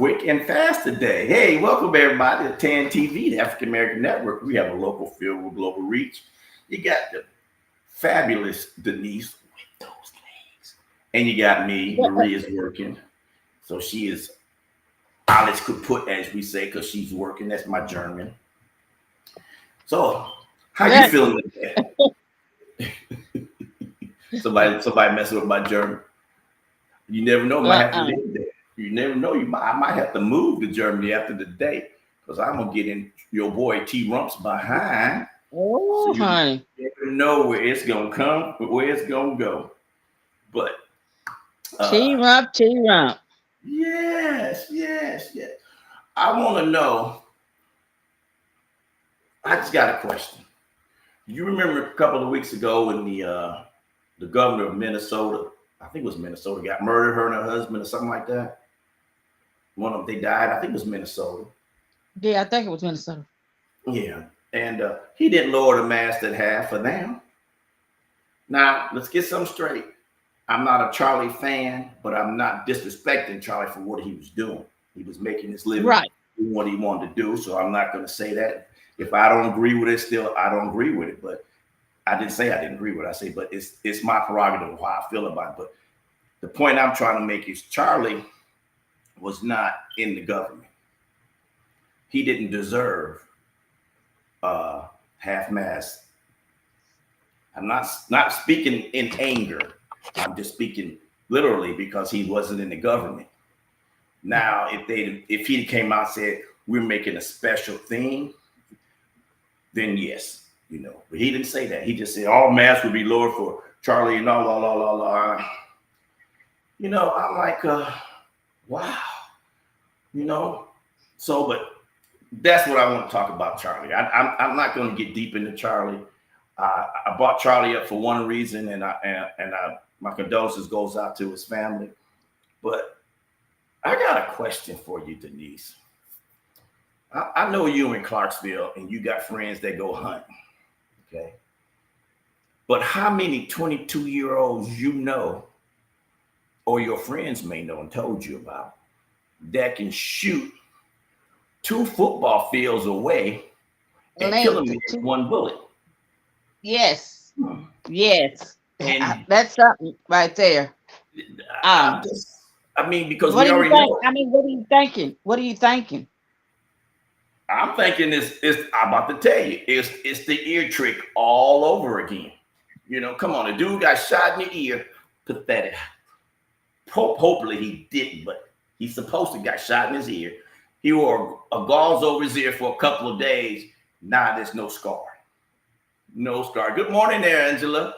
quick and fast today. Hey, welcome everybody to TAN TV, the African American Network. We have a local feel with global reach. You got the fabulous Denise with those legs, and you got me. Maria's working, so she is alles kaput, as we say, because she's working. That's my German. So, how you feeling today? somebody messing with my German. You never know. Might have to live there. You never know. I might have to move to Germany after the day because I'm gonna get in your boy T Rump's behind. Oh, so honey. You never know where it's gonna come, where it's gonna go. But T Rump. Yes. I want to know. I just got a question. You remember a couple of weeks ago when the governor of Minnesota, I think it was Minnesota, got murdered, her and her husband or something like that? One of them, they died. I think it was Minnesota. Yeah, I think it was Minnesota. Yeah. And he didn't lower the mask at half for them. Now, let's get something straight. I'm not a Charlie fan, but I'm not disrespecting Charlie for what he was doing. He was making his living, right, doing what he wanted to do. So I'm not going to say that. If I don't agree with it, still, I don't agree with it. But I didn't say I didn't agree with it. I say, but it's my prerogative of how I feel about it. But the point I'm trying to make is Charlie was not in the government. He didn't deserve half mast. I'm not speaking in anger. I'm just speaking literally because he wasn't in the government. Now, if he came out and said we're making a special thing, then yes, But he didn't say that. He just said all masks would be lowered for Charlie and all. I'm like, wow. So, but that's what I want to talk about, Charlie. I'm not going to get deep into Charlie. I brought Charlie up for one reason, and my condolences goes out to his family. But I got a question for you, Denise. I know you in Clarksville, and you got friends that go hunting, okay? But how many 22-year-olds you know, or your friends may know and told you about, that can shoot 2 football fields away and kill them with one bullet? Yes. Yes. And that's something right there. Because we already know. What are you thinking? What are you thinking? I'm thinking I'm about to tell you, it's the ear trick all over again. Come on, the dude got shot in the ear. Pathetic. Hopefully he didn't, but he's supposed to got shot in his ear. He wore a gauze over his ear for a couple of days. Now there's no scar. No scar. Good morning there, Angela.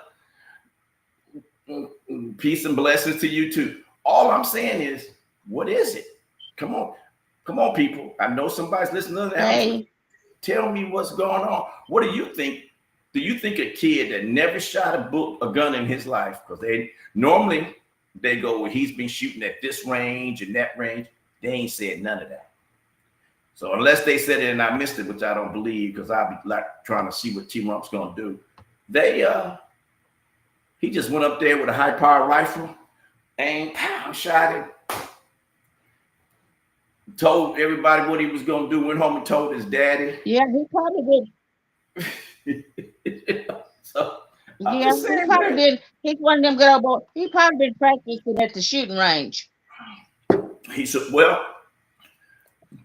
Peace and blessings to you too. All I'm saying is, what is it? Come on, people. I know somebody's listening to that. Hey. Tell me what's going on. What do you think? Do you think a kid that never shot a gun in his life, because they normally go, well, he's been shooting at this range and that range. They ain't said none of that. So unless they said it and I missed it, which I don't believe, because I'll be like trying to see what T Rump's gonna do. He just went up there with a high-powered rifle and shot him. Told everybody what he was gonna do. Went home and told his daddy. Yeah, he probably did. He probably did. He's one of them good old boys. He probably been practicing at the shooting range. He said, "Well,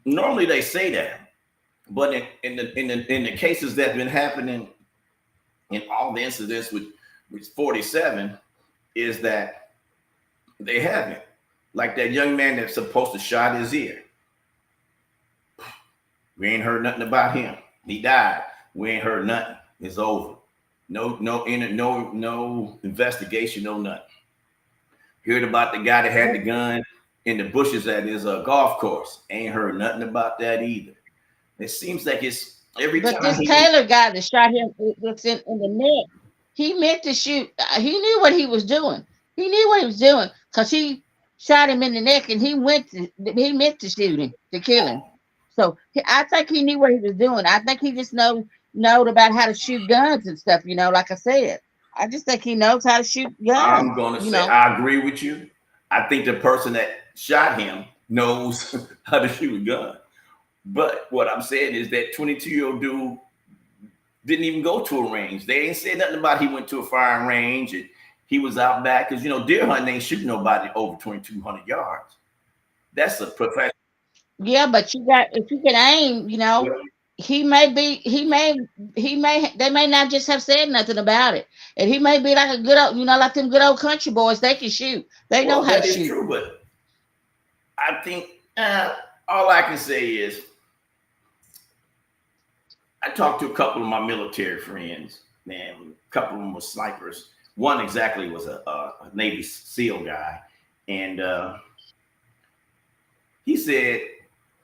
normally they say that, but in the cases that have been happening, in all the incidents with 47, is that they haven't. Like that young man that's supposed to shot his ear. We ain't heard nothing about him. He died. We ain't heard nothing. It's over. No investigation, no nothing. Heard about the guy that had the gun in the bushes at his golf course. Ain't heard nothing about that either. It seems like it's every time. But this Taylor guy that shot him that's in the neck, he meant to shoot. He knew what he was doing. He knew what he was doing because he shot him in the neck and he meant to shoot him, to kill him. So I think he knew what he was doing. I think he just knowed about how to shoot guns and stuff. Like I said, I just think he knows how to shoot guns. I'm gonna say I agree with you. I think the person that shot him knows how to shoot a gun. But what I'm saying is that 22-year-old dude didn't even go to a range. They ain't said nothing about he went to a firing range and he was out back, because deer hunting ain't shooting nobody over 2,200 yards. That's a profession. Yeah, but if you can aim, he may be, they may not just have said nothing about it. And he may be like a good old, like them good old country boys. They can shoot. They know Well, how to that is shoot. true, but I think all I can say is I talked to a couple of my military friends, and a couple of them were snipers. One exactly was a Navy SEAL guy, and he said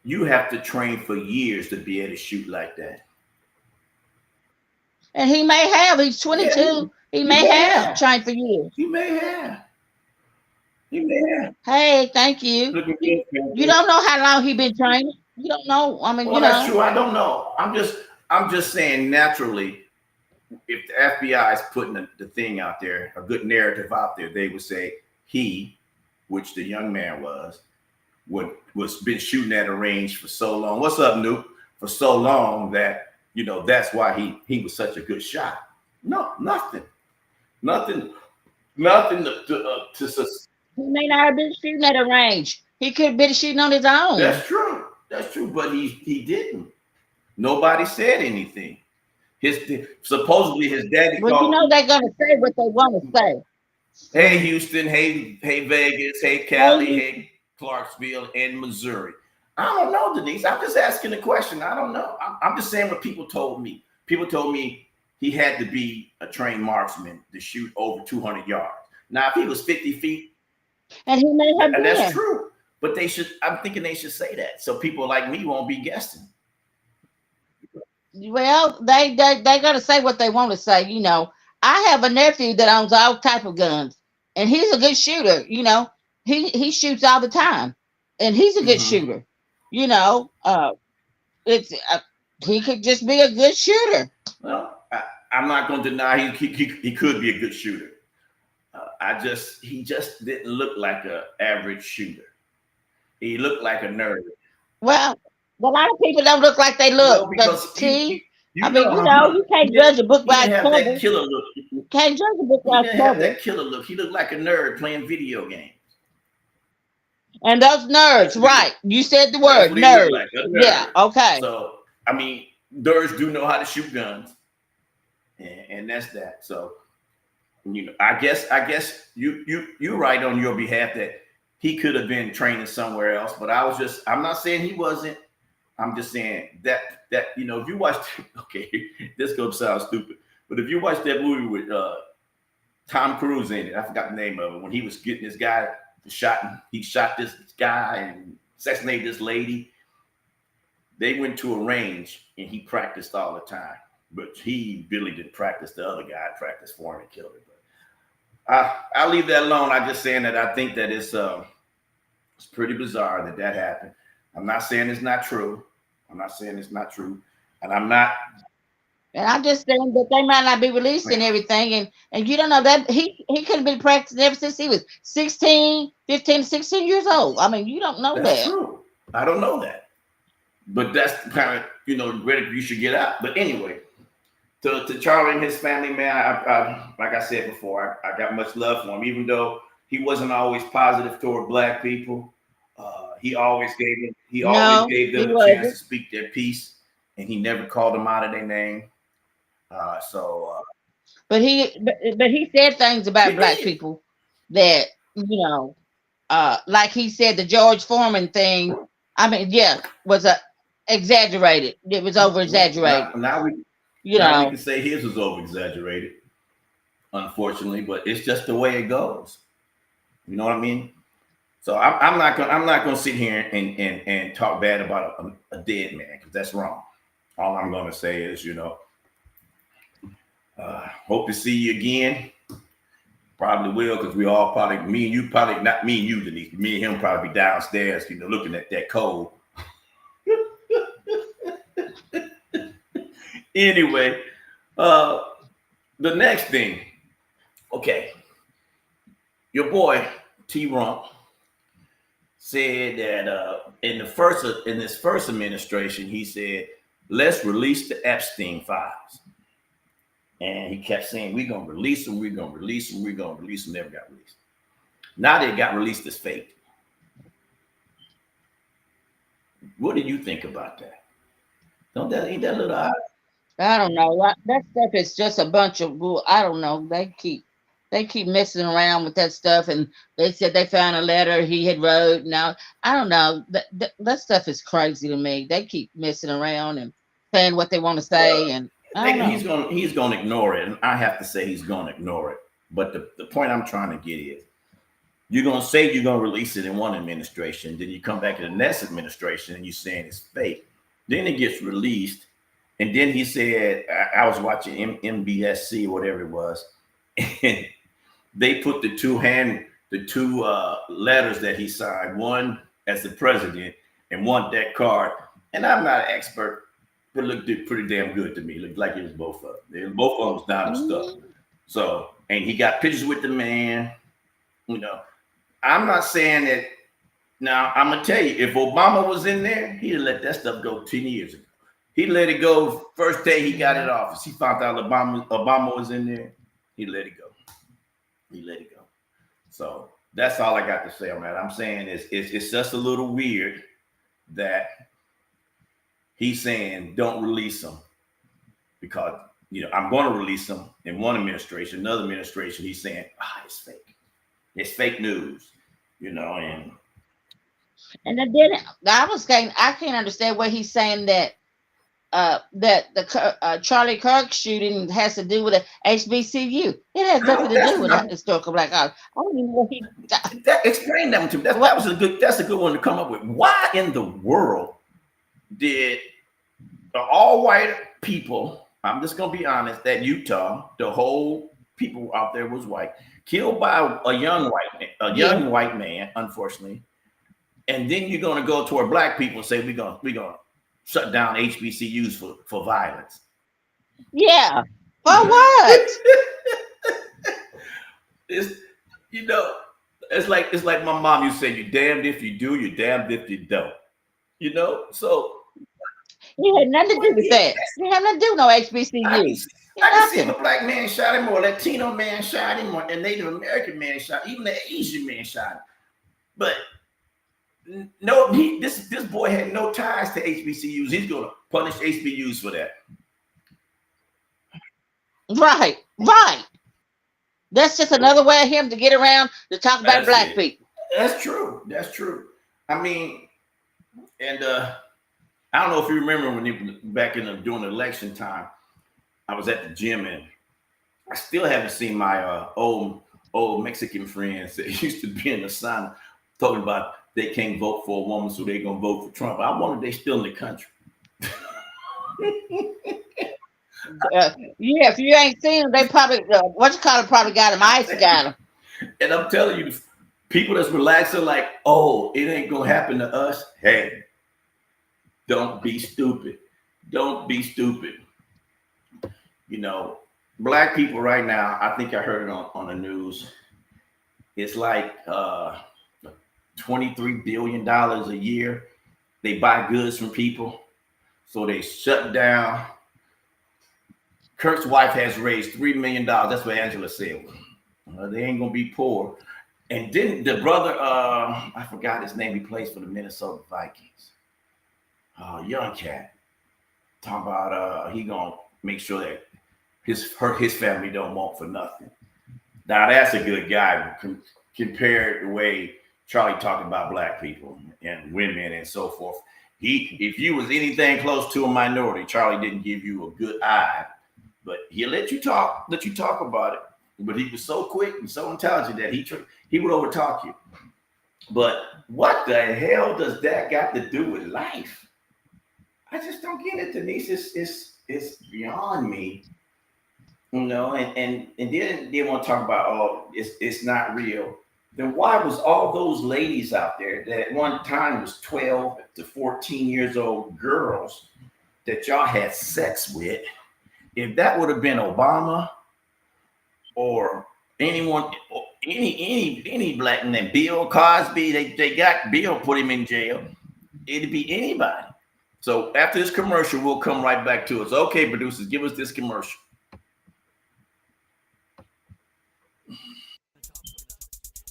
you have to train for years to be able to shoot like that. And he may have. He's 22. Yeah, he may have trained for years. He may have. He may have. Hey, thank you. You don't know how long he been training. You don't know. I mean, well, that's true. I don't know. I'm just saying naturally, if the FBI is putting the thing out there, a good narrative out there, they would say he, which the young man was been shooting at a range for so long. What's up, Nuke? For so long that that's why he was such a good shot. No, nothing to he may not have been shooting at a range. He could have been shooting on his own. That's true. But he didn't. Nobody said anything. Supposedly his daddy. Well, they're gonna say what they want to say. Hey Houston, hey Vegas, hey Cali, hey Clarksville, and Missouri. I don't know, Denise. I'm just asking a question. I don't know. I'm just saying what people told me. People told me he had to be a trained marksman to shoot over 200 yards. Now, if he was 50 feet, and he may have been. That's true. But I'm thinking they should say that, so people like me won't be guessing. Well, they gotta say what they want to say. I have a nephew that owns all type of guns, and he's a good shooter. He shoots all the time, and he's a good shooter. He could just be a good shooter. Well, I'm not going to deny he could be a good shooter. He just didn't look like an average shooter. He looked like a nerd. Well, a lot of people don't look like they look. You can't judge a book by its cover. That killer look. You can't judge a book by its cover. Have that killer look. He looked like a nerd playing video games. And those nerds, right? You said the word nerd. Like, nerd. Yeah. Okay. So I mean, nerds do know how to shoot guns, and that's that. So I guess you're right on your behalf that he could have been training somewhere else. But I'm not saying he wasn't. I'm just saying that if you watch, okay, this gonna sound stupid, but if you watch that movie with Tom Cruise in it, I forgot the name of it, when he was getting this guy he shot this guy and assassinated this lady. They went to a range and he practiced all the time, but he really didn't practice. The other guy practiced for him and killed him. But I'll leave that alone. I'm just saying that I think that it's pretty bizarre that happened. I'm not saying it's not true. And I'm just saying that they might not be releasing everything. And you don't know that he could have been practicing ever since he was 15, 16 years old. I mean, you don't know that's true. I don't know that. But that's kind of, where you should get out. But anyway, to Charlie and his family, man, I like I said before, I got much love for him, even though he wasn't always positive toward Black people. He always gave them a chance to speak their piece, and he never called them out of their name. But he said things about Black people that like he said the George Foreman thing. I mean, was exaggerated. It was over exaggerated. Now we can say his was over exaggerated, unfortunately, but it's just the way it goes. You know what I mean? So I'm not gonna sit here and talk bad about a dead man, because that's wrong. All I'm gonna say is, hope to see you again. Probably will, because we all me and you probably, not me and you, Denise, me and him probably be downstairs, looking at that cold. Anyway, the next thing, okay, your boy T Rump said that in this first administration, he said, let's release the Epstein files. And he kept saying, we're gonna release them, we're gonna release them, we're gonna release them, never got released. Now they got released as fake. What do you think about that? Ain't that a little odd? I don't know. That stuff is just a bunch of bull. I don't know. They keep messing around with that stuff, and they said they found a letter he had wrote. Now I don't know. That stuff is crazy to me. They keep messing around and saying what they want to say, Well, and I don't know. he's gonna ignore it, and I have to say he's gonna ignore it. But the point I'm trying to get is, you're gonna say you're gonna release it in one administration, then you come back to the next administration and you're saying it's fake. Then it gets released, and then he said, I was watching MBSC or whatever it was, and they put the two letters that he signed, one as the president and one that card. And I'm not an expert, but it looked pretty damn good to me. It looked like it was both of them. Both of them was down and stuff. So, and he got pictures with the man. You know, I'm not saying that. Now, I'm gonna tell you, if Obama was in there, he'd let that stuff go 10 years ago. He let it go first day he got in office. He found out Obama was in there. He let it go. He let it go. So that's all I got to say on that. I'm saying it's just a little weird that he's saying don't release them, because I'm going to release them in one administration. Another administration, he's saying it's fake. It's fake news. And then I can't understand what he's saying that that the Charlie Kirk shooting has to do with the HBCU. It has nothing to do with the historical Black College. I don't even know if he explain that to me. That's a good one to come up with. Why in the world did the all white people, I'm just gonna be honest, that Utah, the whole people out there was white, killed by a young white man, unfortunately. And then you're gonna go toward black people and say we're gonna shut down HBCUs for violence. Yeah. For what? It's like my mom used to say, you're damned if you do, you're damned if you don't. So he had nothing to do with that. He had nothing to do with no HBCU. I can see if a black man shot him, or a Latino man shot him, or a Native American man shot him, even an Asian man shot him. But no, this boy had no ties to HBCUs. He's going to punish HBCUs for that. Right. That's just another way of him to get around to talk about black people. That's true. I mean, and I don't know if you remember when during the election time, I was at the gym and I still haven't seen my old Mexican friends that used to be in the sun talking about they can't vote for a woman, so they're gonna vote for Trump. I wonder if they're still in the country. Yeah, if you ain't seen them, they probably probably got him. ICE got him. And I'm telling you, people that's relaxed are like, oh, it ain't gonna happen to us. Hey, don't be stupid. Don't be stupid. Black people right now, I think I heard it on the news. It's like $23 billion a year. They buy goods from people. So they shut down. Kirk's wife has raised $3 million. That's what Angela said. They ain't going to be poor. And then the brother, I forgot his name. He plays for the Minnesota Vikings. Young cat. Talking about he going to make sure that his family don't want for nothing. Now, that's a good guy compared to the way Charlie talked about black people and women and so forth. If you was anything close to a minority, Charlie didn't give you a good eye, but he'll let you talk about it. But he was so quick and so intelligent that he would overtalk you. But what the hell does that got to do with life? I just don't get it, Denise. It's beyond me. And then they want to talk about, it's not real. Then why was all those ladies out there that at one time was 12 to 14 years old girls that y'all had sex with, if that would have been Obama or anyone, any black man, Bill Cosby, they got Bill, put him in jail. It'd be anybody. So after this commercial, we'll come right back to us. Okay, producers, give us this commercial.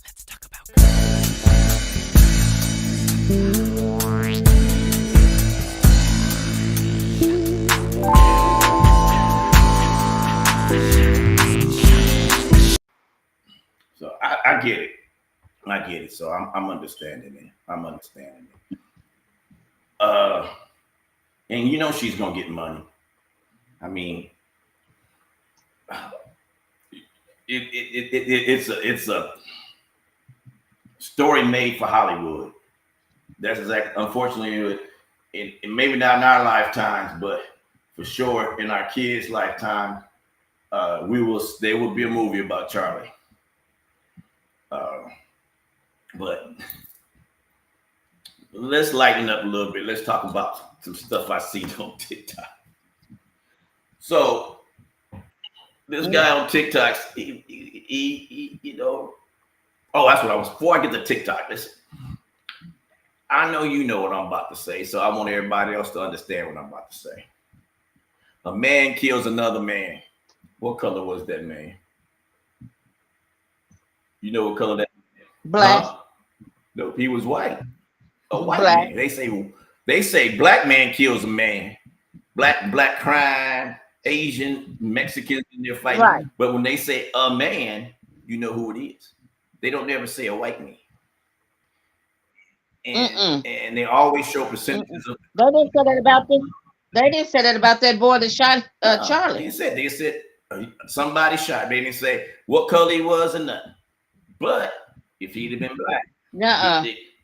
Let's talk about. So I get it. I get it. So I'm understanding it. I'm understanding it. And you know she's gonna get money. I mean, it's a story made for Hollywood. That's exactly. Unfortunately, maybe not in our lifetimes, but for sure in our kids' lifetime, there will be a movie about Charlie. But let's lighten up a little bit. Let's talk about some stuff I see on TikTok. So this guy on TikTok, he you know, oh, that's what I was. Before I get to TikTok, listen, I know you know what I'm about to say, so I want everybody else to understand what I'm about to say. A man kills another man. What color was that man? You know what color that? Black. No, he was white. A white Black. man. They say black man kills a man. Black crime, Asian, Mexicans in there fighting. Right. But when they say a man, you know who it is. They don't never say a white man. And they always show percentages of. They didn't say that about them. They didn't say that about that boy that shot Charlie. They said somebody shot. They didn't say what color he was or nothing. But if he'd have been black,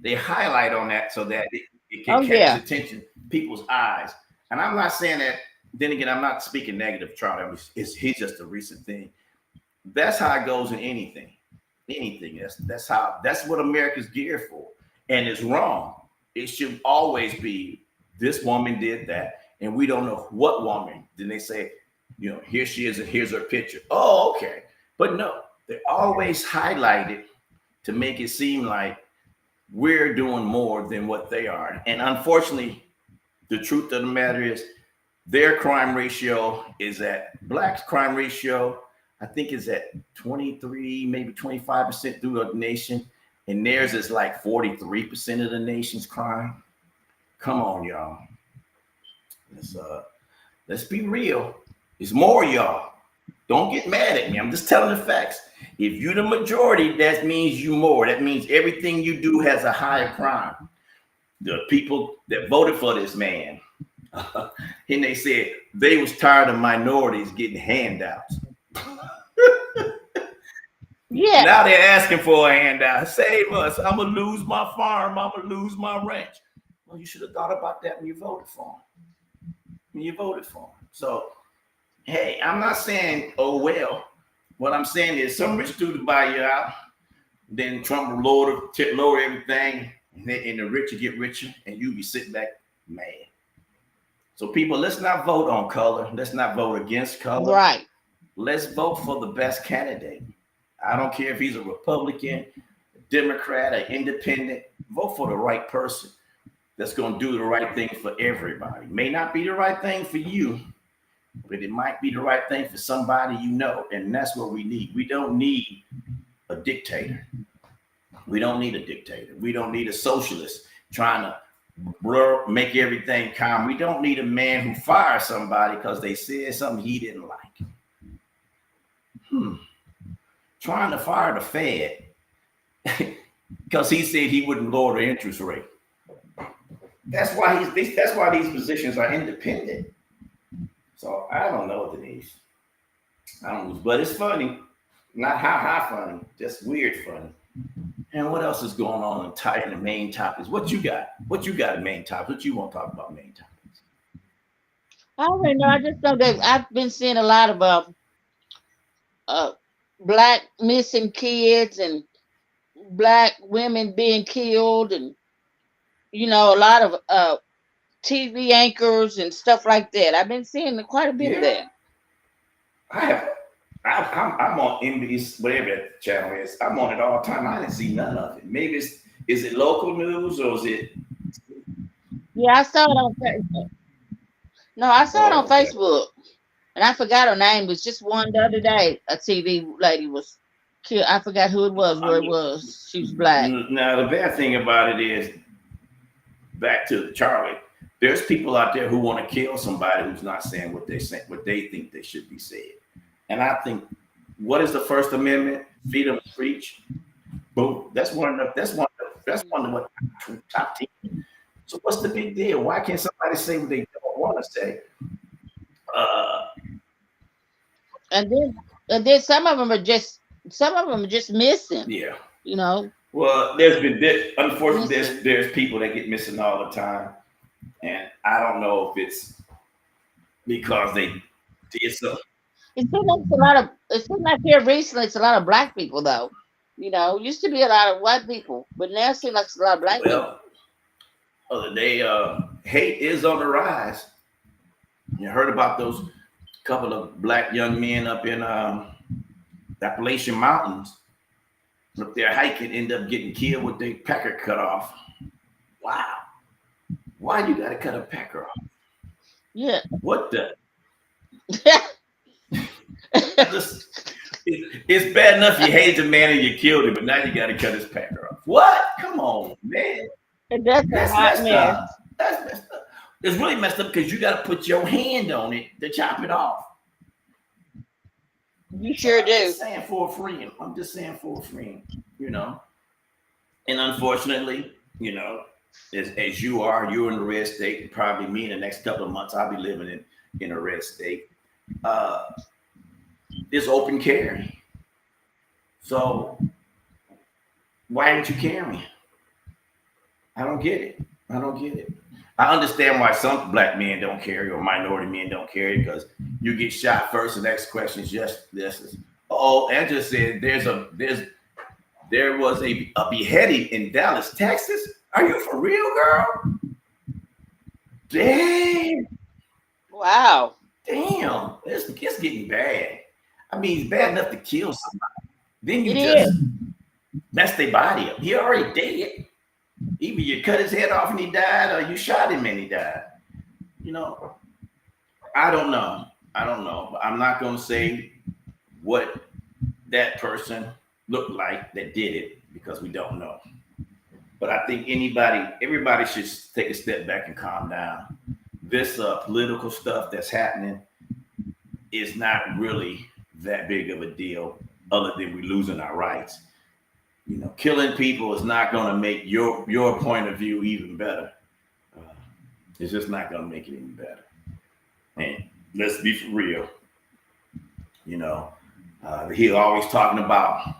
they highlight on that so that it can catch attention, people's eyes. And I'm not saying that. Then again, I'm not speaking negative, Charlie. He's just a recent thing. That's how it goes in anything. Anything. That's what America's geared for. And it's wrong. It should always be this woman did that, and we don't know what woman. Then they say, you know, here she is, and here's her picture. Oh, okay. But no, they always highlight it to make it seem like we're doing more than what they are. And unfortunately, the truth of the matter is their crime ratio is at Black's crime ratio, I think is at 23, maybe 25% through the nation. And theirs is like 43% of the nation's crime. Come on, y'all. Let's be real. It's more, y'all. Don't get mad at me. I'm just telling the facts. If you're the majority, that means you more. That means everything you do has a higher crime. The people that voted for this man, and they said they was tired of minorities getting handouts. Yeah. Now they're asking for a handout. Save us. I'm going to lose my farm. I'm going to lose my ranch. Well, you should have thought about that when you voted for him. So, hey, I'm not saying, oh, well. What I'm saying is some rich dude to buy you out. Then Trump will lower everything. And the rich will get richer. And you be sitting back mad. So, people, let's not vote on color. Let's not vote against color. Right. Let's vote for the best candidate. I don't care if he's a Republican, a Democrat, an independent. Vote for the right person that's going to do the right thing for everybody. May not be the right thing for you, but it might be the right thing for somebody you know. And that's what we need. We don't need a dictator. We don't need a dictator. We don't need a socialist trying to make everything calm. We don't need a man who fires somebody because they said something he didn't like. Trying to fire the Fed because he said he wouldn't lower the interest rate. That's why these positions are independent. So I don't know what it is. I don't know, but it's funny. Not high funny, just weird funny. And what else is going on in the main topics? What you got? What you got in main topics? What you want to talk about main topics? I don't know. I just know that I've been seeing a lot about Black missing kids and Black women being killed, and a lot of TV anchors and stuff like that. I've been seeing quite a bit of that. I have. I'm on NBC, whatever that channel is. I'm on it all the time. I didn't see none of it. Maybe is it local news or is it? Yeah, I saw it on Facebook. No, I saw it on Oh, okay. Facebook, and I forgot her name. It was just one the other day. A TV lady was killed. I forgot who it was, I where it mean, was. She was black. now the bad thing about it is, back to Charlie. There's people out there who want to kill somebody who's not saying what they say, what they think they should be said. And I think, what is the First Amendment? Freedom of speech. Boom. That's one of the. That's one of the top 10. So what's the big deal? Why can't somebody say what they don't want to say? Uh, And then some of them are just missing. yeah. You know, Well, there's been this. Unfortunately, missing. there's people that get missing all the time, and I don't know if it's because they did something. It seems like it's a lot of. It seems like here recently it's a lot of black people though. You know, used to be a lot of white people, but now it seems like it's a lot of black people. Well, other day, hate is on the rise. You heard about those couple of black young men up in the Appalachian Mountains up there hiking, end up getting killed with their pecker cut off. Wow. Why you gotta cut a pecker off? Yeah. What the? Just, it's bad enough you hate the man and you killed him, but now you gotta cut his pecker off. What? Come on, man. And that's a That's hot messed mess. up. That's messed up. It's really messed up because you gotta put your hand on it to chop it off. You sure I'm do. just saying for a friend. I'm just saying for a friend, you know. And unfortunately, you know, as you're in a red state. Probably me in the next couple of months, I'll be living in a red state. It's open carry. So why aren't you carrying? I don't get it. I don't get it. I understand why some black men don't carry or minority men don't carry because you get shot first. The next question is just this. Oh, Angela said there was a beheading in Dallas, Texas. Are you for real, girl? Damn, Wow. damn. It's getting bad. I mean, it's bad enough to kill somebody. Then you It just is. mess their body up. He already dead. Either you cut his head off and he died, or you shot him and he died. You know, I don't know. I don't know. I'm not going to say what that person looked like that did it because we don't know. But I think everybody should take a step back and calm down. This political stuff that's happening is not really that big of a deal, other than we losing our rights. You know, killing people is not going to make your point of view even better. It's just not going to make it any better. And let's be for real. You know, he's always talking about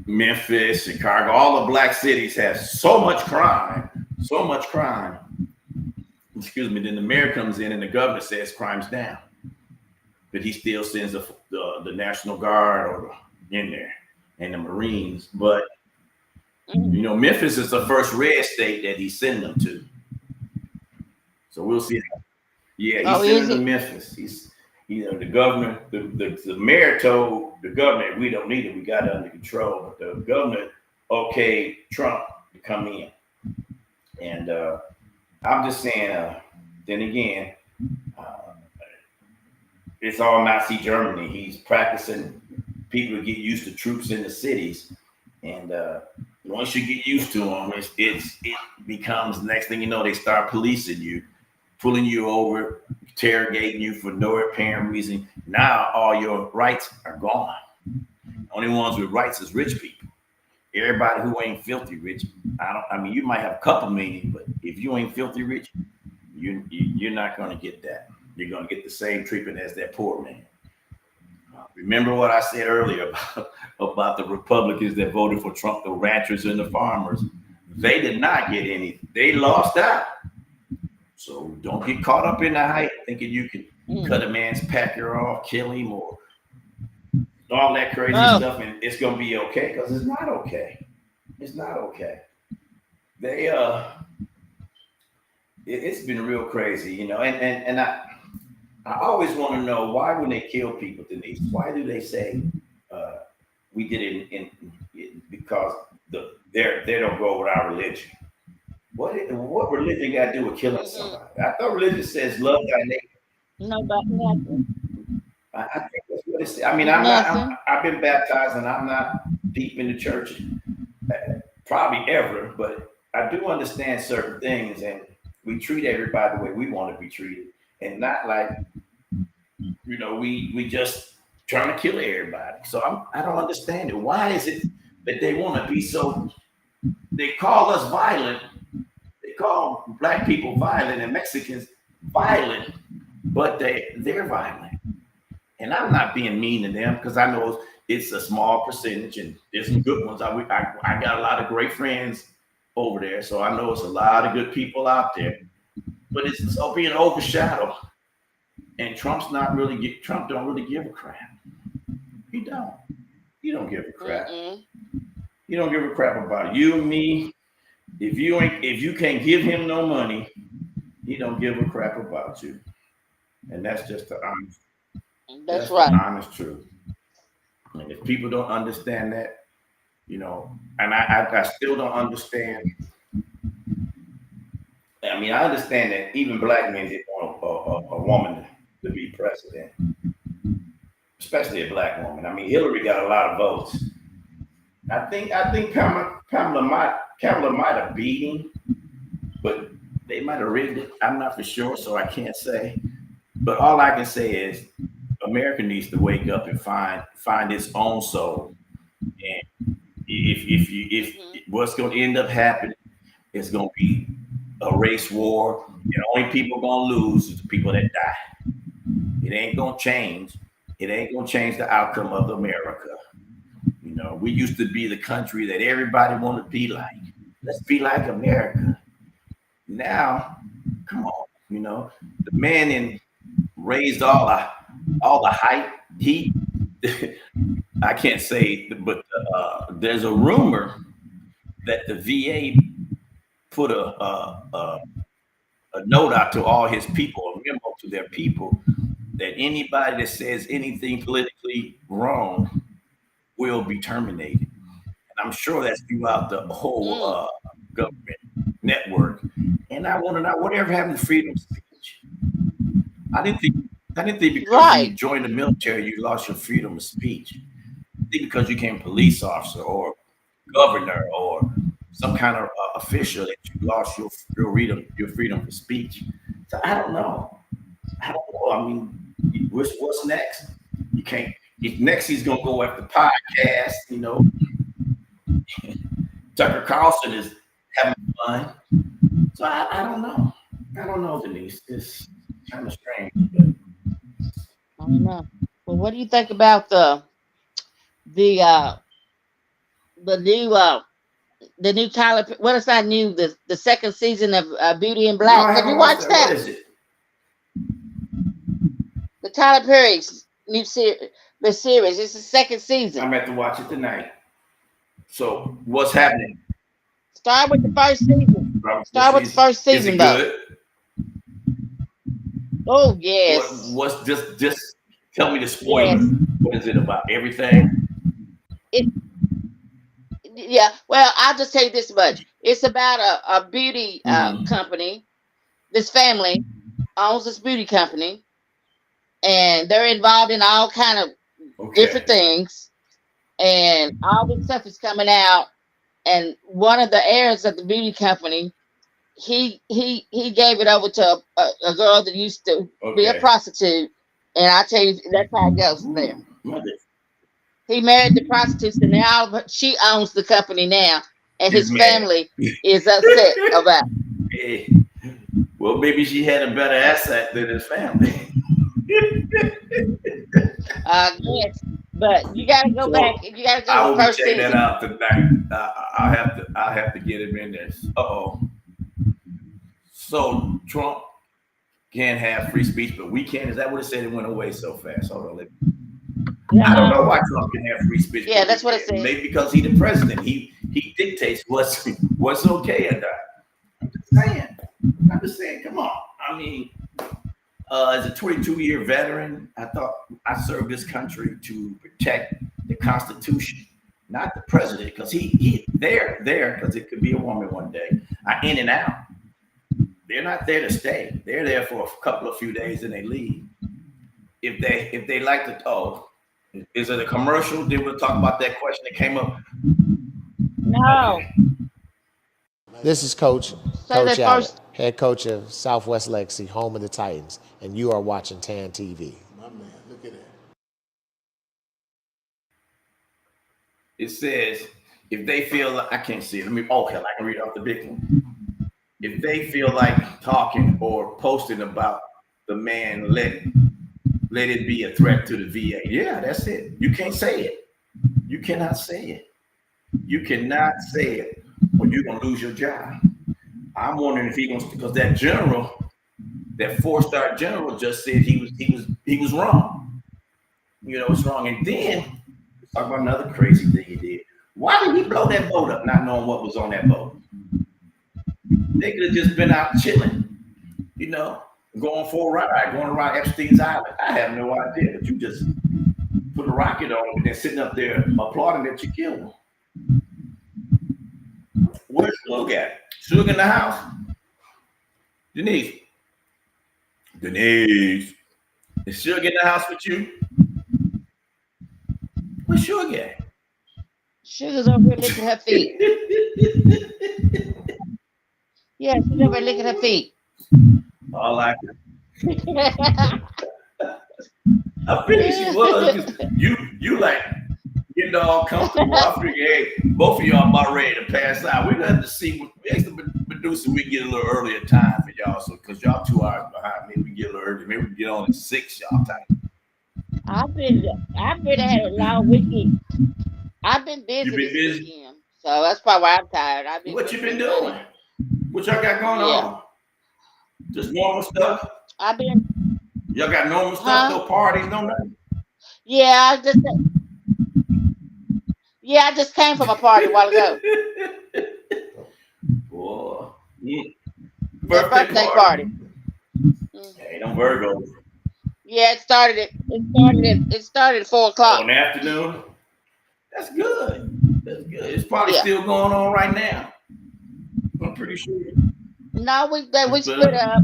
Memphis, Chicago. All the black cities have so much crime, so much crime. Excuse me. Then the mayor comes in and the governor says crime's down, but he still sends the National Guard or in there and the Marines. But you know, Memphis is the first red state that he's sending them to. So we'll see. Yeah, he's sending them to Memphis. The governor, the mayor told the governor, we don't need it, we got it under control. But the governor okayed Trump to come in. And I'm just saying, then again, it's all Nazi Germany. He's practicing people to get used to troops in the cities. And once you get used to them, it becomes, next thing you know, they start policing you, pulling you over, interrogating you for no apparent reason. Now all your rights are gone. The only ones with rights is rich people. Everybody who ain't filthy rich, I mean, you might have a couple million, but if you ain't filthy rich, you're not going to get that. You're going to get the same treatment as that poor man. Remember what I said earlier about the Republicans that voted for Trump, the ranchers and the farmers. They did not get any. They lost out. So don't get caught up in the hype thinking you can cut a man's pecker off, kill him, or all that crazy stuff, and it's gonna be okay, because it's not okay. It's not okay. It's been real crazy, you know, and I always want to know why when they kill people, Denise, why do they say uh, we did it because they don't go with our religion? What religion got to do with killing Mm-hmm. somebody? I thought religion says love thy neighbor. No, but nothing. I think that's what it says. I mean, Nothing. I've been baptized and I'm not deep in the church, probably ever, but I do understand certain things, and we treat everybody the way we want to be treated, and not like we just trying to kill everybody. So I don't understand it. Why is it that they want to be so? They call us violent. They call black people violent and Mexicans violent, but they're violent. And I'm not being mean to them because I know it's a small percentage, and there's some good ones. I got a lot of great friends over there, so I know it's a lot of good people out there. But it's so being overshadowed, and Trump don't really give a crap. He don't. He don't give a crap. Mm-mm. He don't give a crap about you and me. If you can't give him no money, he don't give a crap about you. And that's just the honest. That's The right. honest truth. And if people don't understand that, and I still don't understand. I mean, I understand that even black men didn't want a woman to be president, especially a black woman. I mean, Hillary got a lot of votes. I think Kamala might have beat him, but they might have rigged it. I'm not for sure, so I can't say. But all I can say is America needs to wake up and find its own soul. And if what's going to end up happening is going to be a race war, the only people going to lose is the people that die. It ain't going to change. It ain't going to change the outcome of America. We used to be the country that everybody wanted to be like. Let's be like America. Now, come on, the man raised all the hype. I can't say, but there's a rumor that the VA put a note out to all his people, a memo to their people, that anybody that says anything politically wrong will be terminated. And I'm sure that's throughout the whole government network. And I want to know whatever happened to freedom of speech. I didn't think because you joined the military you lost your freedom of speech. I think because you became a police officer or governor or some kind of official that you lost your freedom of speech. So I don't know. I mean, what's next? You can't. Next, he's gonna go after podcast. Tucker Carlson is having fun. So I don't know. I don't know, Denise. It's kind of strange. But I don't know. Well, what do you think about the new Tyler? What is that new? The second season of Beauty in Black. No, I Have you haven't watched that? What is it? The Tyler Perry's new series. The series. It's the second season. I'm going to have to watch it tonight. So what's happening? Start with the first season. Start with the first season, is it though. Good? Oh yes. What's just tell me the spoiler. Yes. What is it about? Everything? Yeah. Well, I'll just tell you this much. It's about a beauty company. This family owns this beauty company, and they're involved in all kind of different things, and all this stuff is coming out. And one of the heirs of the beauty company, he gave it over to a girl that used to be a prostitute, and I tell you, that's how it goes from there. He married the prostitutes, and now she owns the company now, and his family is upset about it. Hey. Well, maybe she had a better asset than his family. Yes, but you gotta go back. You gotta go. I will check that out tonight. I'll have to get him in there. So Trump can't have free speech, but we can. Is that what it said? It went away so fast. Hold on. I don't know why Trump can have free speech. Yeah, that's what it said. Maybe because he's the president. He dictates what's okay or not. I'm just saying. Come on. I mean, As a 22-year veteran, I thought I served this country to protect the Constitution, not the president, because they're there because it could be a woman one day. In and out. They're not there to stay. They're there for a few days and they leave. If they like to, is it a commercial? Did we talk about that question that came up? No. Okay. This is Coach So the Abbott, first, head coach of Southwest Legacy, home of the Titans, and you are watching TAN TV. My man, look at that. It says, if they feel like, I can't see it. Okay, I can read off the big one. If they feel like talking or posting about the man, let it be a threat to the VA. Yeah, that's it. You can't say it. You cannot say it. You cannot say it, or you're gonna lose your job. I'm wondering if he gonna, because that general, that 4-star general, just said he was wrong. You know, it's wrong. And then talk about another crazy thing he did. Why did he blow that boat up, not knowing what was on that boat? They could have just been out chilling, you know, going for a ride, going around Epstein's Island. I have no idea, but you just put a rocket on him and then sitting up there applauding that you killed him. Where's Suge at? Suge in the house? Denise, is Suge in the house with you? Where's Suge at? Sugar's over here licking her feet. Yeah, she's over here licking her feet. All I figured she was. You like getting all comfortable. I figured, hey, both of y'all about ready to pass out. We're gonna have to see what we asked the producer. We get a little earlier time for y'all, so because y'all 2 hours behind. Maybe we get a little early. Maybe we can get on at 6 y'all time. I've been had a long weekend. I've been busy. You been this busy? weekend, so that's probably why I'm tired. What you been doing? What y'all got going on? Just normal stuff? Y'all got normal stuff, no parties, no nothing? Yeah, I just came from a party a while ago. Boy. Birthday party. Hey, them Virgos. Yeah, it started at 4 o'clock. In the afternoon? That's good. That's good. It's probably still going on right now. I'm pretty sure. No, we split up.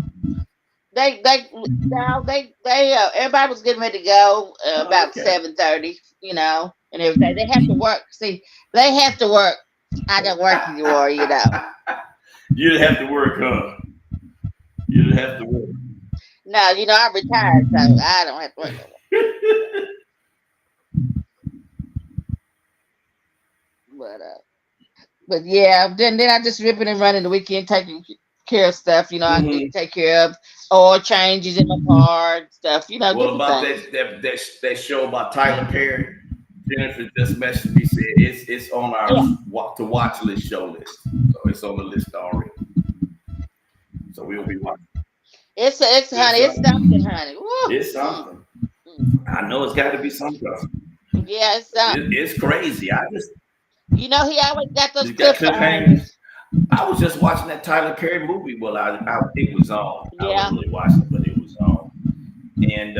Everybody was getting ready to go about 7:30, you know, and everything. They have to work. See, they have to work. I don't work anymore, you know. You'd have to work, huh? You'd have to work. No, you know, I'm retired, so I don't have to work anymore. But yeah, then I just ripping and running the weekend, taking care of stuff, you know. I need to take care of oil changes in my car and stuff, you know. What about that show about Tyler Perry? Jennifer just messaged me, said it's on our to watch list show list. So it's on the list already. So we'll be watching. It's honey, it's something, honey. Woo. It's something. I know it's got to be something. Yeah, it's something. It's crazy. You know, he always got those cliffhangers. I was just watching that Tyler Perry movie. Well, it was on. Yeah. I wasn't really watching it, but it was on. And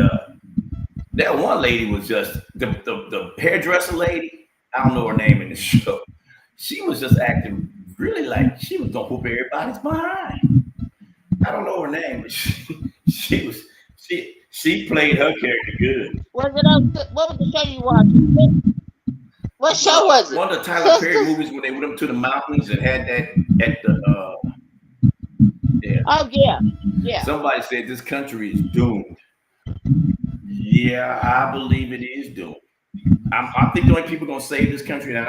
that one lady was just the hairdresser lady. I don't know her name in the show. She was just acting really like she was gonna whoop everybody's behind. I don't know her name, but she played her character good. What was the show you watched? What show was it? One of the Tyler Perry movies when they went up to the mountains and had that at the yeah. Oh yeah. Somebody said this country is doomed. Yeah, I believe it is doomed. I think the only people gonna save this country, and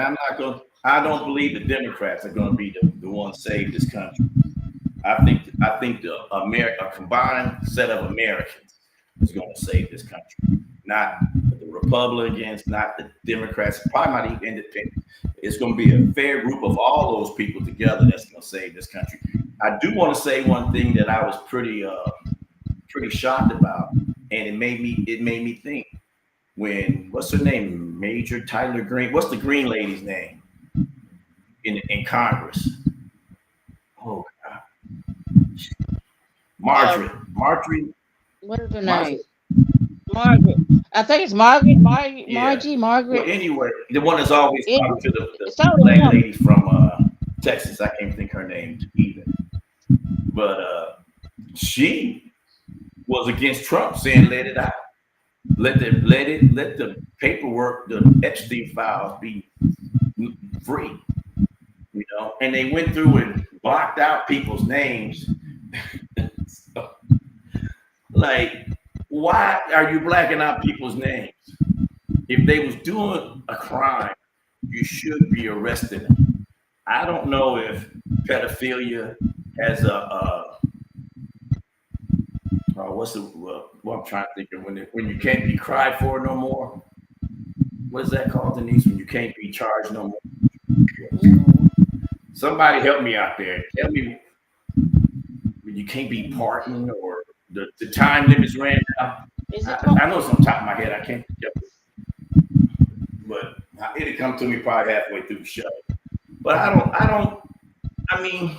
I don't believe the Democrats are gonna be the ones to save this country. I think a combined set of Americans is gonna save this country. Not the Republicans, not the Democrats, probably not even independents. It's going to be a fair group of all those people together that's going to save this country. I do want to say one thing that I was pretty shocked about, and it made me think. When what's her name, Major Tyler Greene? What's the Green lady's name in Congress? Oh God, Marjorie. What is her Marcia. name? Margaret. I think it's Margaret. Yeah. Well, Margaret. anyway, the one that's always It, talking to the it's only black one. lady from Texas. I can't think her name either. But she was against Trump, saying let it out, let the paperwork, the Epstein files be free. You know, and they went through and blocked out people's names. So, like, why are you blacking out people's names? If they was doing a crime, you should be arresting them. I don't know if pedophilia has what's the what I'm trying to think of when you can't be cried for no more. What is that called, Denise? When you can't be charged no more. Somebody help me out there. Tell me when you can't be pardoned or the time limits ran out. I know it's on top of my head. I can't think of it. But it'll come to me probably halfway through the show. But I mean,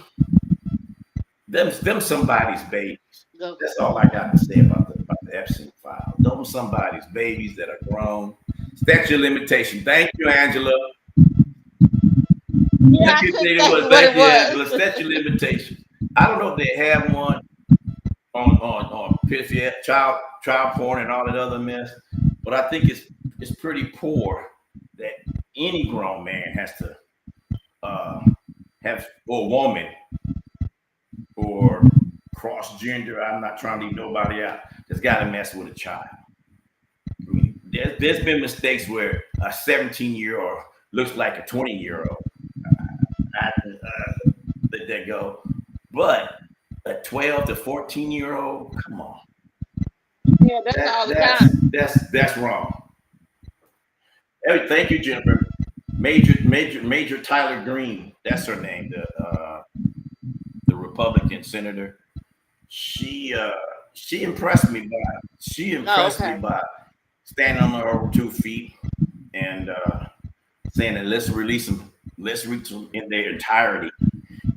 them somebody's babies. That's all I got to say about the Epstein file. Those somebody's babies that are grown. Statute of limitation. Thank you, Angela. Yeah, I couldn't think of what it was. Statute of limitation. I don't know if they have one on child porn and all that other mess, but I think it's pretty poor that any grown man has to have, or woman, or cross gender. I'm not trying to leave nobody out. Has got to mess with a child. I mean, there's been mistakes where a 17-year-old looks like a 20-year-old. Let that go. But a 12 to 14-year-old, come on. Yeah, that's all the time. That's wrong. Hey, thank you, Jennifer. Major Tyler Green. That's her name. The Republican senator. She impressed me by standing on her 2 feet and saying that let's release them in their entirety,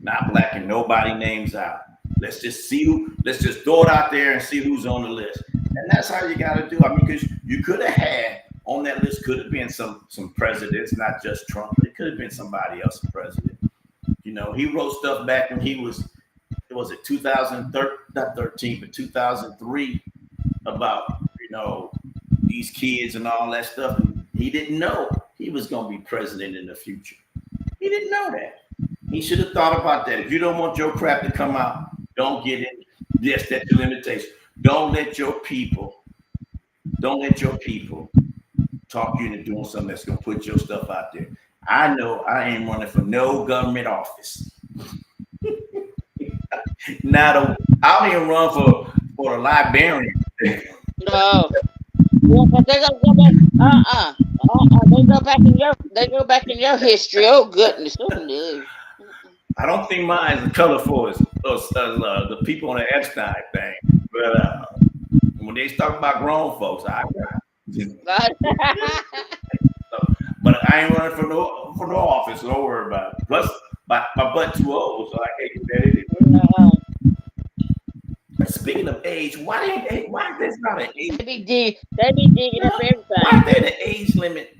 not blacking nobody names out. Let's just throw it out there and see who's on the list. And that's how you got to do. I mean, because you could have had on that list could have been some presidents, not just Trump, but it could have been somebody else president. You know, he wrote stuff back when he was 2013, but 2003 about, you know, these kids and all that stuff. And he didn't know he was going to be president in the future. He didn't know that. He should have thought about that. If you don't want your crap to come out, don't get it. Yes, that's your limitation. Don't let your people talk you into doing something that's going to put your stuff out there. I know I ain't running for no government office. I don't even run for a librarian. No. Yeah, but they gonna go back. They go back in your history. Oh goodness. Oh, no. I don't think mine is colorful as the people on the Epstein thing. But when they talk about grown folks, but I ain't running for no office. So don't worry about it. Plus, my butt too old, so I can't do that anymore. Speaking of age, why there's not an age? They be digging up everything. Why is there an age limit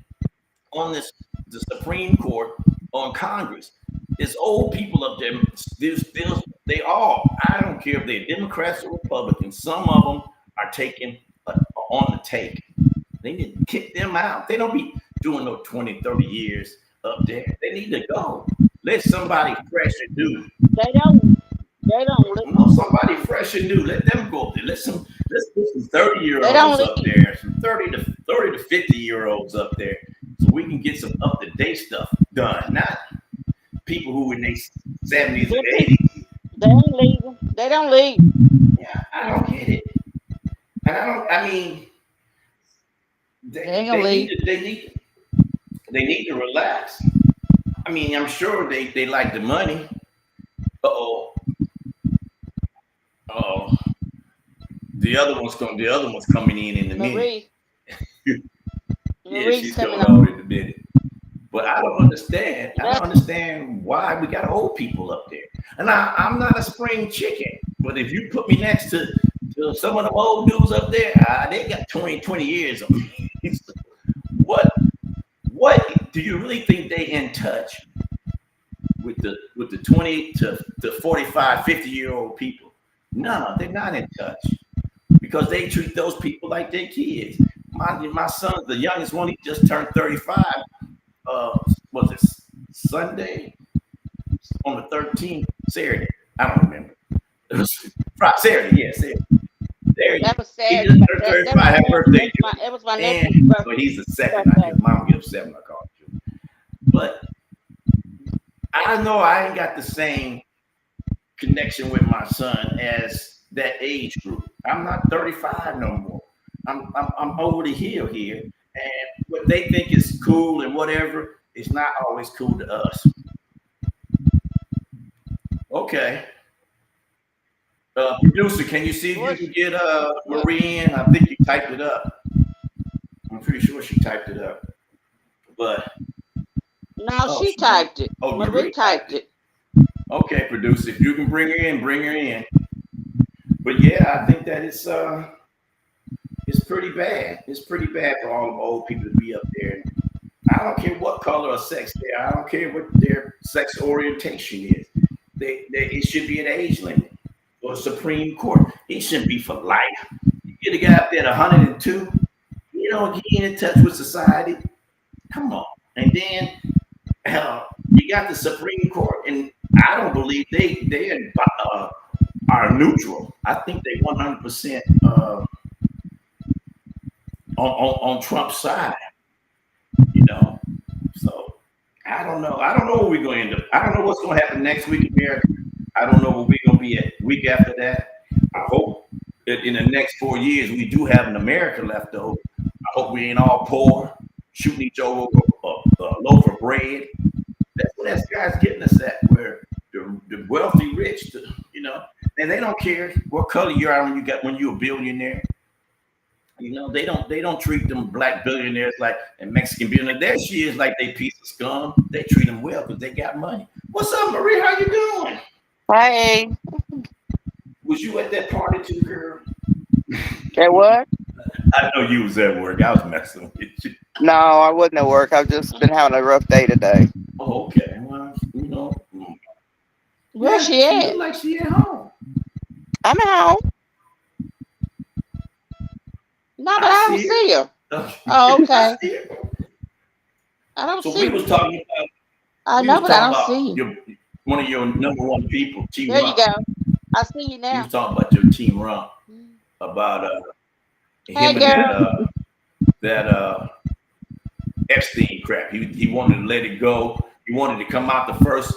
on the Supreme Court, on Congress? There's old people up there. They all. I don't care if they're Democrats or Republicans. Some of them are taking on the take. They need to kick them out. They don't be doing no 20, 30 years up there. They need to go. Let somebody fresh and new. They don't. No, somebody fresh and new. Let them go up there. Let's put some 30-year-olds up there. Some 30 to 50-year-olds up there, so we can get some up-to-date stuff done. Not people who in their 70s and 80s. They don't leave. Yeah, I don't get it. And I mean, they need to relax. I mean, I'm sure they like the money. The other one's coming in the minute. Yeah, she's coming out in a minute. But I don't understand. I don't understand why we got old people up there. And I'm not a spring chicken. But if you put me next to So some of them old dudes up there, they got 20 years on me. What do you really think they in touch with the 20 to 45, 50-year-old people? No, they're not in touch because they treat those people like their kids. My son, the youngest one, he just turned 35. Was it Sunday on the 13th? Saturday. I don't remember. It was Friday, Saturday, yeah, Saturday. That was He sad. just turned 35. Happy birthday. That was my And nephew's so birthday. he's the second. I guess mom gives 7. I call it. But I know I ain't got the same connection with my son as that age group. I'm not 35 no more. I'm over the hill here, and what they think is cool and whatever is not always cool to us. Okay. Producer, can you see if you can get Marie in? I think you typed it up. I'm pretty sure she typed it up. But No, she typed it. Oh, Marie typed it. okay, producer, if you can bring her in, bring her in. But yeah, I think that it's pretty bad. It's pretty bad for all the old people to be up there. I don't care what color or sex they are. I don't care what their sex orientation is. It should be an age limit. Or Supreme Court. He shouldn't be for life. You get a guy up there at 102, you don't get in touch with society. Come on. And then you got the Supreme Court, and I don't believe they are neutral. I think they 100% on Trump's side. You know, so I don't know. I don't know where we're going to end up. I don't know what's going to happen next week in America. I don't know where we're going to be at week after that. I hope that in the next 4 years we do have an America left over. I hope we ain't all poor, shooting each other over a loaf of bread. That's what that guy's getting us at, where the wealthy rich, you know, and they don't care what color you are when you're a billionaire. You know, they don't treat them black billionaires like and Mexican billionaires. There she is, like they piece of scum. They treat them well because they got money. What's up, Marie? How you doing? Hey, Was you at that party too, girl? at what? I know you was at work. I was messing with you. No, I wasn't at work. I've just been having a rough day today. Oh, okay. Well, you know. Where's she She at? look like she at home. I'm at home. No, but I don't see her. Oh, okay. I don't So see we her. was talking about. I we know, was but I talking don't see about you. one of your number one people, Team There you Rump. go. I see you We now. was talking about your Team Rump, about Hey, him and that Epstein crap. He wanted to let it go. He wanted to come out the first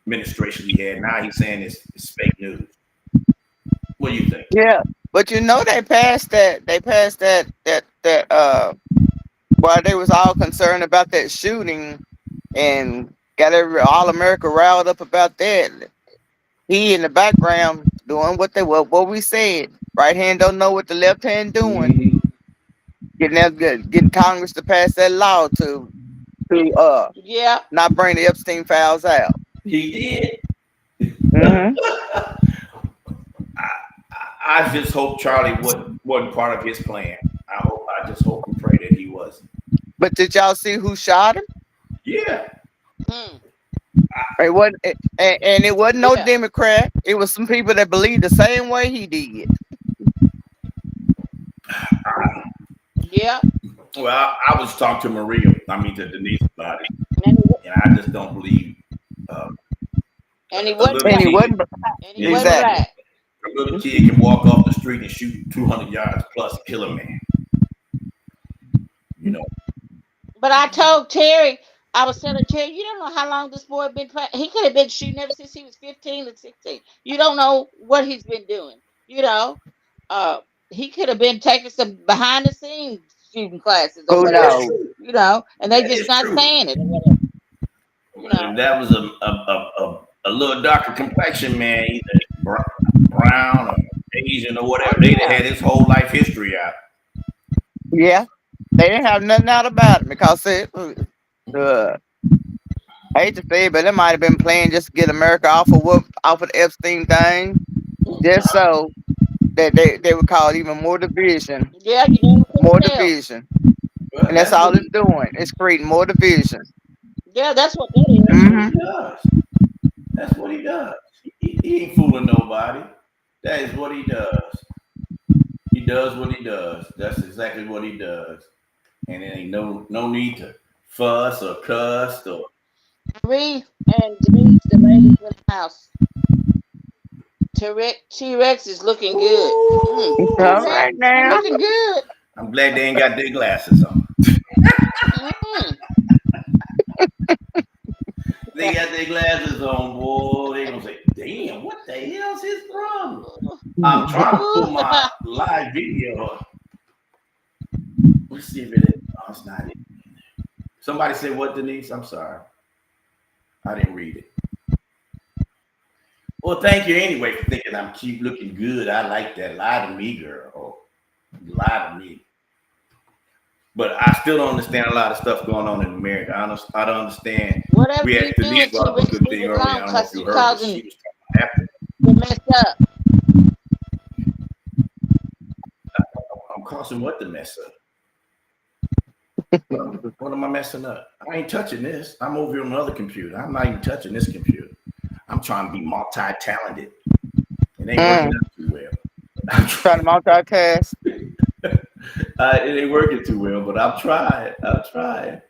administration he had. Now he's saying it's fake news. What do you think? Yeah, but you know they passed that. They passed that. While they was all concerned about that shooting and got all America riled up about that. He in the background doing what we said. Right hand don't know what the left hand doing. Getting Congress to pass that law to Yeah. not bring the Epstein files out. He did. Mm-hmm. I just hope Charlie wasn't part of his plan. I just hope and pray that he wasn't. But did y'all see who shot him? Yeah. It wasn't, and it wasn't no Yeah. Democrat. It was some people that believed the same way he did. Yeah. Well, I was talking to Maria. To Denise about it, And and I just don't believe. he a wasn't little And he kid- wasn't. And he wasn't Exactly. right. A little kid can walk off the street and shoot 200 yards plus and kill a man. You know. But I told Terry, I was telling Terry, you don't know how long this boy been playing. He could have been shooting ever since he was 15 or 16. You don't know what he's been doing. You know, he could have been taking some behind the scenes shooting classes or Who whatever. knows? You know, and they That just is not true. saying it or whatever. You know. If that was a little darker complexion man, either brown or Asian or whatever, they'd have had his whole life history out. Yeah, they didn't have nothing out about it because it. I hate to say it, but it might have been playing just to get America off of the Epstein thing, just so that they would call even more division, Yeah, you know more what tell. division, Well, and that's all it's doing. It's creating more division. Yeah, that's what that is. that's what Hmm he does. That's what he does. He ain't fooling nobody. That is what he does. He does what he does. That's exactly what he does. And there ain't no need to fuss or cuss or Marie and Denise, the ladies in the house. T-Rex is looking good. All Ooh. T-Rex, right you now. looking good. I'm glad they ain't got their glasses on. Mm. They got their glasses on, boy. They gonna say, "Damn, what the hell's his problem?" I'm trying to pull my live video up. Let's see if it is. Oh, it's not it. Somebody said what, Denise? I'm sorry. I didn't read it. Well, thank you anyway for thinking I'm cute, looking good. I like that. Lie to me, girl. Oh, lie to me. But I still don't understand a lot of stuff going on in America. I don't understand. Whatever We you had Denise doing, brought up a T-Rex, good leave thing it earlier. I alone don't know because if you you heard what she causing was talking about. to mess up. I'm causing what to mess up? What am I messing up? I ain't touching this. I'm over here on another computer. I'm not even touching this computer. I'm trying to be multi-talented. It ain't working out too well. I'm Trying to multitask. it ain't working too well, but I'm trying. I'm trying.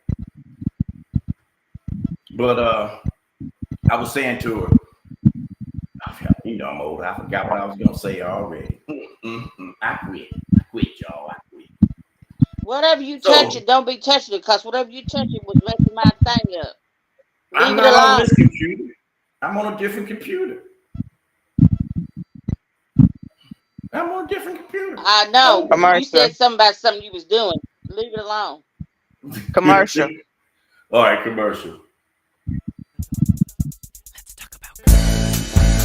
But I was saying to her, you know I'm old. I forgot what I was gonna say already. I quit, y'all. I quit. Whatever you So touch it, don't be touching it because whatever you touch it was messing my thing up. I'm Leave it not on alone. this computer. I'm on a different computer. I'm on a different computer. I know. You Commercial. said something about something you was doing. Leave it alone. Commercial. All right, commercial. Let's talk about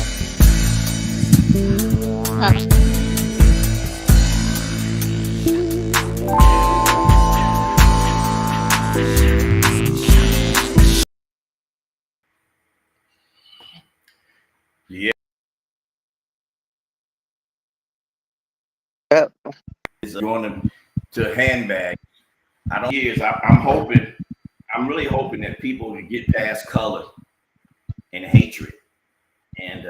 Yeah, Yep. it's going to handbag. I don't years. I'm hoping. I'm really hoping that people can get past color and hatred and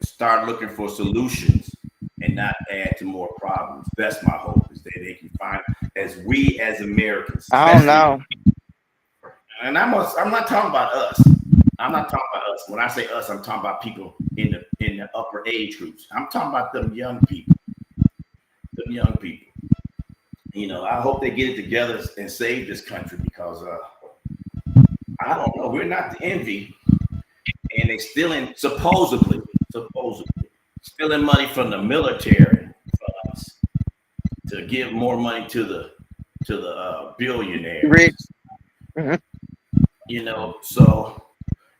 start looking for solutions and not add to more problems. That's my hope, is that they can find, as we as Americans, I don't know. and I'm not talking about us. I'm not talking about us. When I say us, I'm talking about people in the upper age groups. I'm talking about them young people. Them young people. You know, I hope they get it together and save this country, because I don't know. We're not the envy, and they stealing supposedly stealing money from the military funds to give more money to the billionaires. Rich. Mhm. You know, so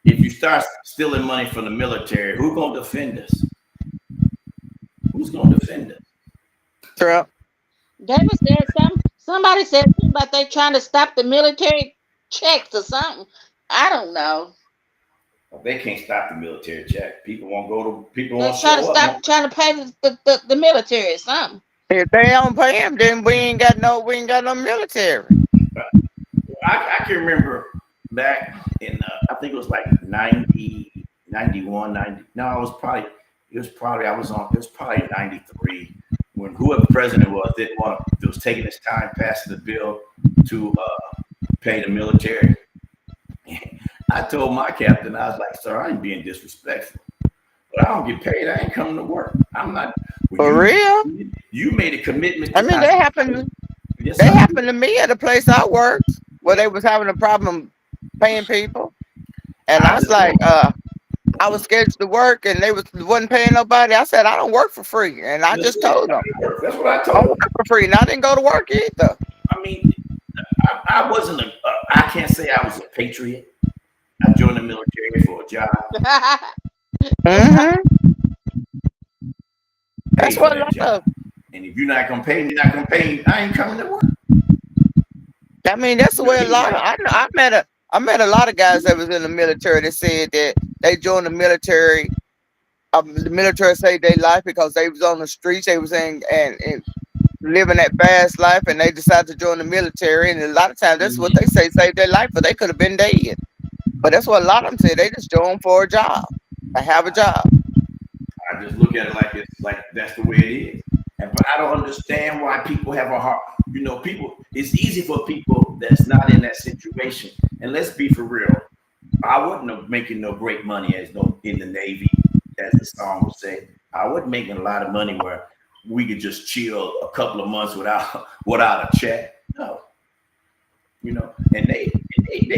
if you start stealing money from the military, who's gonna defend us? Who's gonna defend us? Trump. David said somebody said something about they trying to stop the military checks or something. I don't know. They can't stop the military check. People won't go to. People They won't trying to show up. stop trying to pay the military or something. If they don't pay him, then we ain't got no military. I can remember back in I think it was like 90, 91, 90. No, I was probably it was probably 93 when whoever president was didn't want to, it was taking its time passing the bill to pay the military. I told my captain, I was like, "Sir, I ain't being disrespectful, but I don't get paid. I ain't coming to work. I'm not." For real? You made a commitment. I mean, that happened. Yes, That I happened to me at a place I worked where they was having a problem paying people, and I was like, I was scheduled to work, and they wasn't paying nobody. I said, I don't work for free, and I just told them, That's what I I told don't them. work for free, and I didn't go to work either. I mean, I wasn't I can't say I was a patriot. I joined the military for a job. Mm-hmm. Pay That's for what a that lot job. of. And if you're not gonna pay me, you're not gonna pay me. I ain't coming to work. I mean, that's the way a lot of. I met a lot of guys that was in the military that said that they joined the military the military saved their life because they was on the streets. They was and living that fast life, and they decided to join the military. And a lot of times, that's what they say saved their life, but they could have been dead. But that's what a lot of them say. They just joined for a job. I have a job. I just look at it like it's like that's the way it is. But I don't understand why people have a heart. You know, people. It's easy for people that's not in that situation. And let's be for real. I wasn't making no great money as no in the Navy, as the song would say. I wasn't making a lot of money where we could just chill a couple of months without a check. No, you know. And they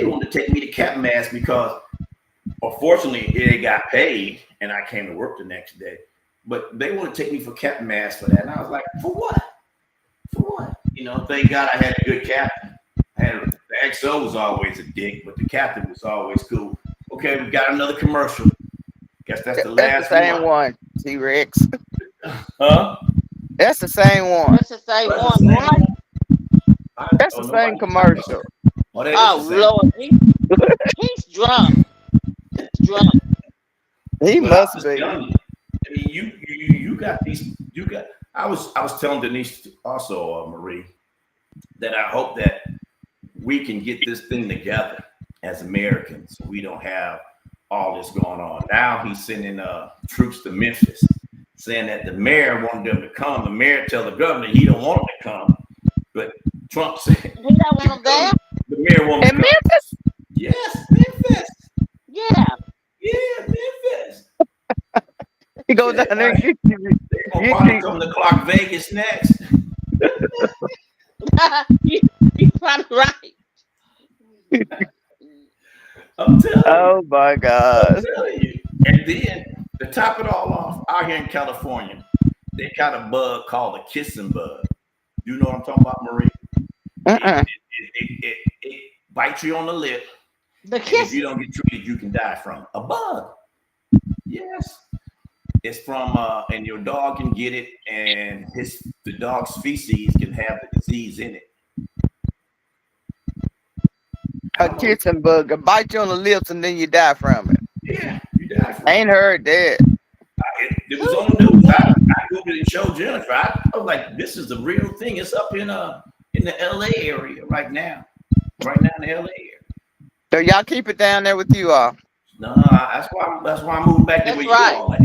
wanted to take me to Captain Mast because, unfortunately, it got paid, and I came to work the next day. But they want to take me for Captain Mast for that, and I was like, for what? For what? You know, thank God I had a good captain. The XO was always a dick, but the captain was always cool. Okay, we got another commercial. Guess that's the last the same one. T-Rex. Huh? That's the same one. That's the same one, right? That's the same commercial. Oh Lord, he's drunk. He's drunk. He must be. I mean, you got these. You got. I was telling Denise also, Marie, that I hope that we can get this thing together as Americans, so we don't have all this going on. Now he's sending troops to Memphis, saying that the mayor wanted them to come. The mayor tell the governor he don't want them to come, but Trump said He don't want them there. the mayor wants In Memphis? Yes, Memphis. Yeah. Yeah, Memphis. He goes down there and get you. They're gonna probably come to Clark Vegas next. You're probably right. I'm telling you. Oh my God. I'm telling you. And then to top it all off, out here in California, they got a bug called a kissing bug. You know what I'm talking about, Marie? It bites you on the lip. The And kiss. if you don't get treated, you can die from it. A bug. Yes. It's from and your dog can get it, and the dog's feces can have the disease in it. A kissing bug, a bite you on the lips, and then you die from it. Yeah, you die from I it. ain't heard that. It was on the news. I googled it and showed Jennifer. I was like, this is the real thing. It's up in the LA area right now. Right now in the LA area. So y'all keep it down there with you all. No, that's why I moved back there That's with right. you all at.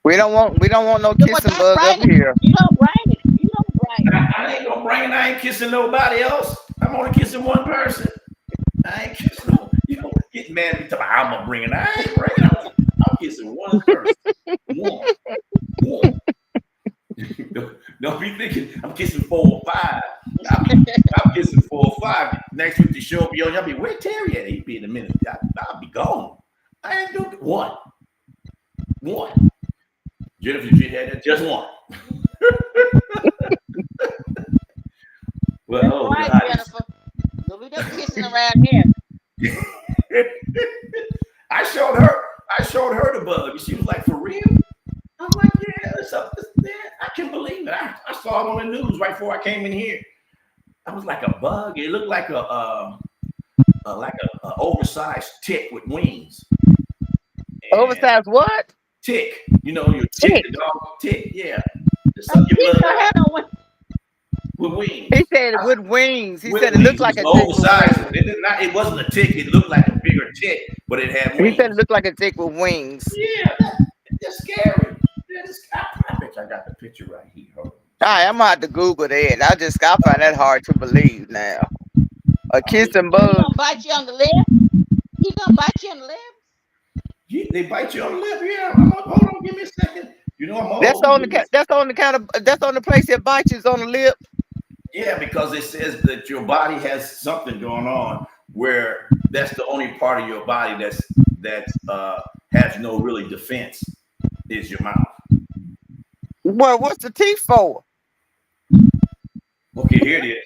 We don't want no Well, kissing that's bug right. up here. You don't bring it. You don't bring it. I ain't gonna bring it. I ain't kissing nobody else. I'm only kissing one person. I ain't kissing no. You don't get mad at me talking about I'm gonna bring it. I ain't bringing it. I'm kissing one person. One. Don't be thinking I'm kissing 4 or 5. I'm kissing 4 or 5. Next week the show will be on. Y'all be where Terry at? He'd be in a minute. I'll be gone. I ain't doing one. Jennifer, you had that just one. Well, That's oh right, God. Jennifer. Don't be just kissing around here. I showed her the bug, and she was like, "For real?" I'm like, "Yeah, it's up there. I can't believe it. I saw it on the news right before I came in here. I was like a bug. It looked like a oversized tick with wings. And Oversized what? tick. You know your tick, Tick. the dog tick. Yeah, it's up your Keep bug your head on one. with wings. He said it with wings. He With said it wings. looked like a was tick with oversized. wings. It wasn't a tick. It looked like a bigger tick, but it had wings. He said it looked like a tick with wings. Yeah, that's scary. I bet I got the picture right here. Hold on. All right, I'm gonna have to Google that. I find that hard to believe now. A kissing He bug. gonna bite you on the lip. He gonna bite you on the lip. Yeah, they bite you on the lip. Yeah, hold on, give me a second. You know I'm old. That's on the place that bites you is on the lip. Yeah, because it says that your body has something going on where that's the only part of your body that has no really defense is your mouth. Well, what's the teeth for? Okay, here it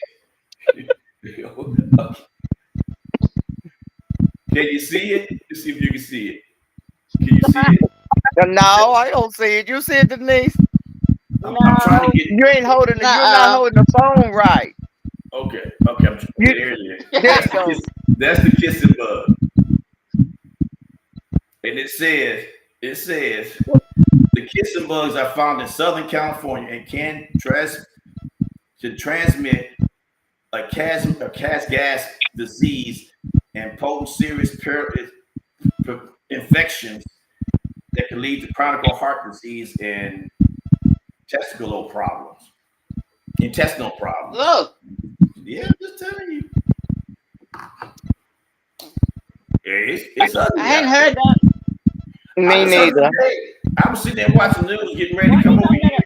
is. Okay. Can you see it? Let's see if you can see it. Can you see it? No, I don't see it. You see it, Denise? I'm trying to get it. You ain't holding it. You're not holding the phone right. Okay. There it is. There you go. That's the kissing bug. And it says the kissing bugs are found in Southern California and can transmit a cas gas disease and potent serious infections that can lead to chronic heart disease and intestinal problems. Look, Yeah, I'm just telling you. Yeah, it's ugly. I hadn't heard that. Me neither. I was sitting there watching the news, getting ready to come over here,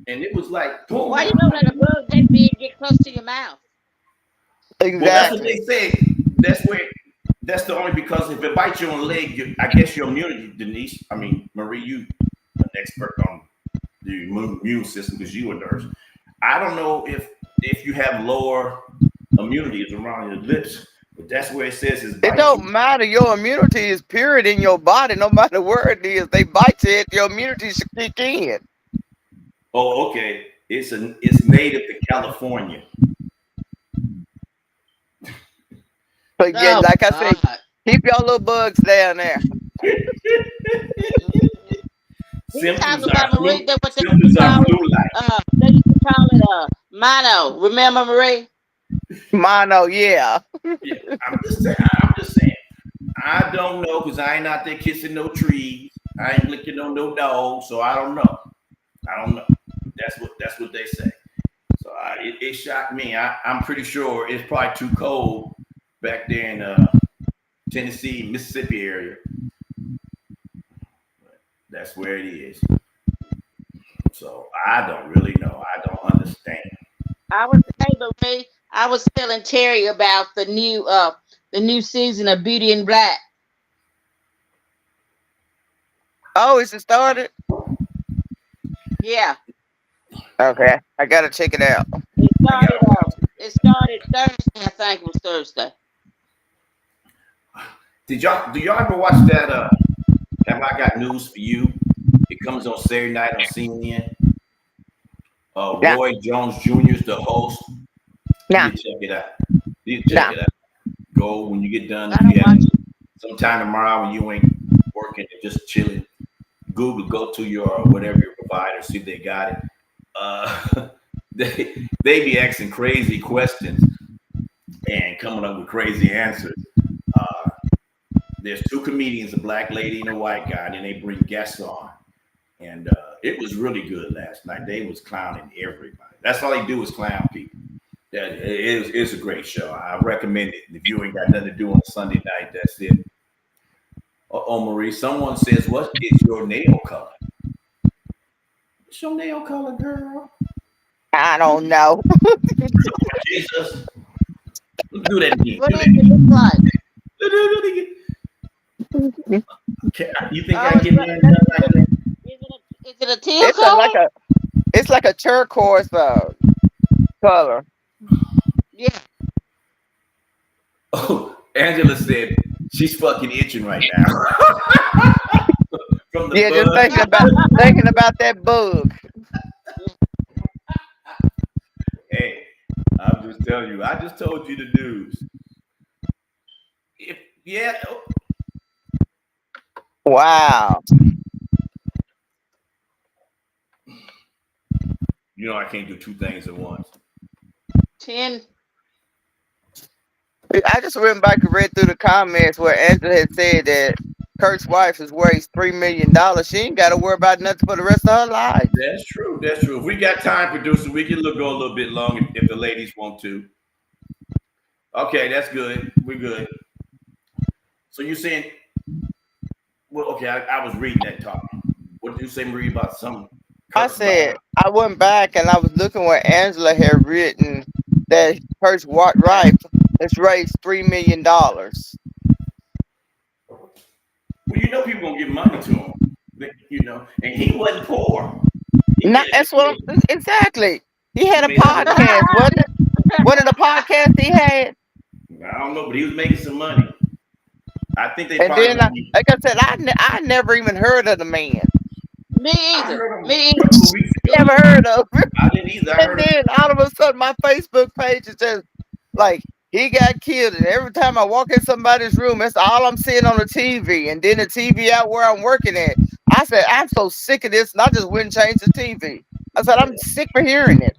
and it was like, boom. Why you don't let a bug that big get close to your mouth? Well, that's what Exactly. they say. That's the only because if it bites you on the leg, I guess your immunity, Denise. I mean, Marie, you an expert on the immune system because you a nurse. I don't know if you have lower immunities around your lips, but that's where it says it's It biting. don't matter. Your immunity is pure in your body, no matter where it is. They bite you, your immunity should kick in. Oh, okay. It's native to California. But yeah, Oh, like I said, God. keep your little bugs down there. He Symptoms talking are about Marie. flu. That what they used Symptoms to are call it. flu-like. They used to call it mono. Remember, Marie? Mono, yeah. Yeah, I'm just saying. I don't know because I ain't out there kissing no trees. I ain't licking on no dogs, so I don't know. That's what they say. So it shocked me. I'm pretty sure it's probably too cold back there in Tennessee, Mississippi area. That's where it is. So I don't really know. I don't understand. I was telling Terry about the new season of Beauty in Black. Oh, it's started? Yeah, Okay. I gotta check it out. it I started. gotta It started Thursday. I think it was Thursday. do y'all ever watch that? Have I Got News for You? It comes on Saturday night on CNN. Yeah. Roy Jones Jr. is the host. Yeah. You check it out. Check it out. Go when you get done. I If don't you have watch it. sometime tomorrow when you ain't working and just chilling, Google, go to your whatever your provider, see if they got it. They be asking crazy questions and coming up with crazy answers. There's two comedians, a black lady and a white guy, and then they bring guests on. And it was really good last night. They was clowning everybody. That's all they do is clown people. Yeah, it's a great show. I recommend it. If you ain't got nothing to do on Sunday night, that's it. Oh, Marie, someone says, what is your nail color? What's your nail color, girl? I don't know. Jesus. Do that again. What Do does that it again. look like? Do it again. You think Oh, I get mine done like that? Is it a teal It's color? like a turquoise color. Yeah. Oh, Angela said she's fucking itching right now. From the Yeah, just bug. thinking about that bug. Hey, I'm just telling you. I just told you the news. Yeah. Wow. You know I can't do two things at once. 10. I just went back and read through the comments where Angela had said that Kurt's wife is worth $3 million. She ain't got to worry about nothing for the rest of her life. That's true. That's true. If we got time, producer, we can go a little bit long if the ladies want to. Okay, that's good. We're good. So you're saying, well, okay, I was reading that talk. What did you say, Marie, about some? I said I went back and I was looking where Angela had written that Kurt's wife has raised $3 million. Well, you know people gonna give money to him. You know, and he wasn't poor. That's what exactly. He had a podcast, wasn't it? One of the podcasts he had. I don't know, but he was making some money. I think they And probably. then, like I said, I never even heard of the man. Me either. Me either. couple weeks ago. Never heard of him. I didn't either. I And heard then all of a sudden, my Facebook page is just like He got killed, and every time I walk in somebody's room, that's all I'm seeing on the TV. And then the TV out where I'm working at. I said, I'm so sick of this, and I just went and changed the TV. I said, I'm sick of hearing it.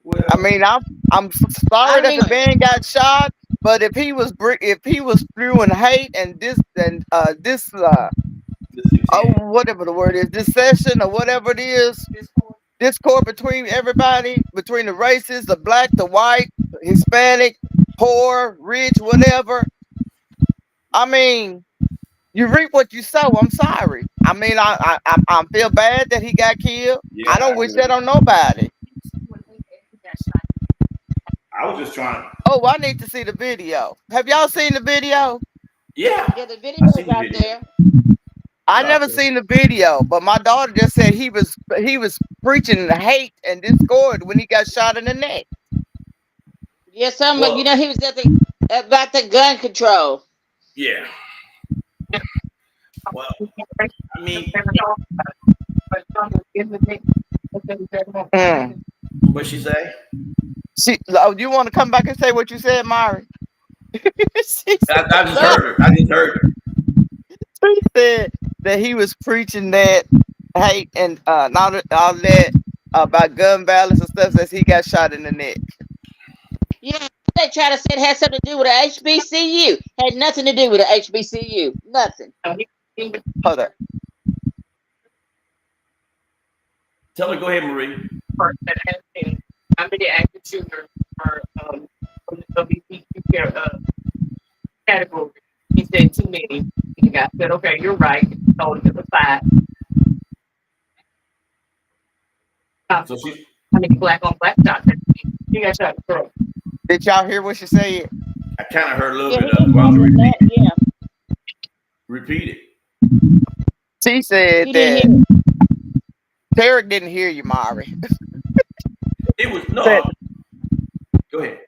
Well, I mean, I'm I sorry that mean, the man got shot, but if he was spewing hate and this whatever the word is, dissension or whatever it is, discord between everybody, between the races, the black, the white, Hispanic, poor, rich, whatever. I mean, you reap what you sow. I'm sorry. I mean, I feel bad that he got killed. yeah, I don't wish that on nobody. I was just trying to. Oh, I need to see the video. Have y'all seen the video? Yeah, yeah, the I video's seen the out video. there. I It's out never there. seen the video, but my daughter just said he was preaching hate and discord when he got shot in the neck. Yeah, Well, you know, he was about the gun control. yeah. Well, I mean, Mm. what she say? You want to come back and say what you said, Mari? She I just said, heard her. I just heard her. she said that he was preaching that hate and all that about gun violence and stuff as he got shot in the neck. Yeah, they try to say it had something to do with the HBCU. Had nothing to do with the HBCU. Nothing. Hold up. Tell her, go ahead, Marie. I'm the active shooter for the LGBTQ category. He said too many. And I said, okay, you're right. So it was 5. So she, I mean, black on black shots. He got shot in the throat. Did y'all hear what she said? I kind of heard a little Yeah, bit he of it. was Why don't you saying that. Yeah, repeat it? She said you didn't that hear it. Tarek didn't hear you, Mari. It was no. Said- Go ahead.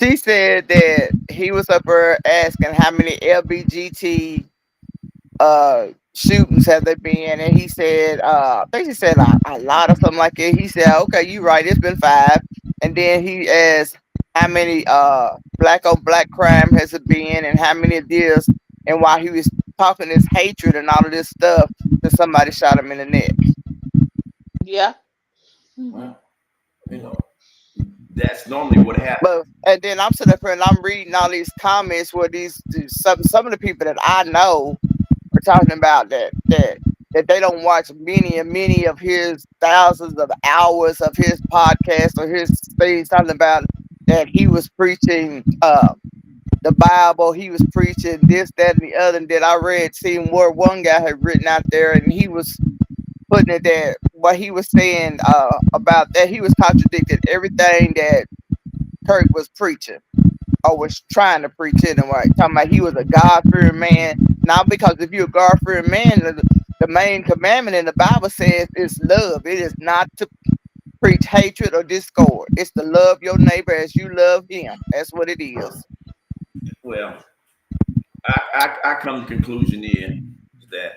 She said that he was up there asking how many LBGT shootings have there been, and he said I think he said a lot or something like that. He said, okay, you right, it's been 5. And then he asked how many black on black crime has it been and how many it is, and while he was talking this hatred and all of this stuff, that somebody shot him in the neck. Yeah. Well, you know, that's normally what happens. But and then I'm sitting up here and I'm reading all these comments where some of the people that I know are talking about that they don't watch many and many of his thousands of hours of his podcast or his things, talking about that he was preaching the Bible, he was preaching this, that, and the other. And then I seen where one guy had written out there, and he was putting it there what he was saying about that he was contradicting everything that Kirk was preaching or was trying to preach anyway. Talking about he was a God-fearing man. Now, because if you're a God-fearing man, the main commandment in the Bible says is love. It is not to preach hatred or discord. It's to love your neighbor as you love him. That's what it is. Well, I come to the conclusion is that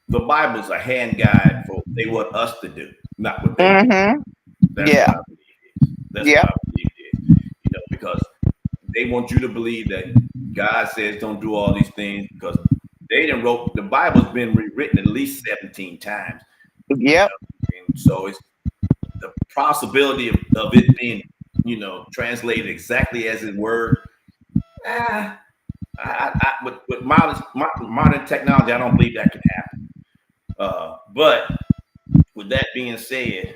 the Bible's a hand guide for what they want us to do, not what they do. Mm-hmm. That's Yeah. what I believe it is. That's Yeah. what I believe it is. You know, because they want you to believe that God says don't do all these things because they didn't wrote the Bible's been rewritten at least 17 times. Yep. And so it's the possibility of it being, you know, translated exactly as in word. With modern technology, I don't believe that can happen. But with that being said,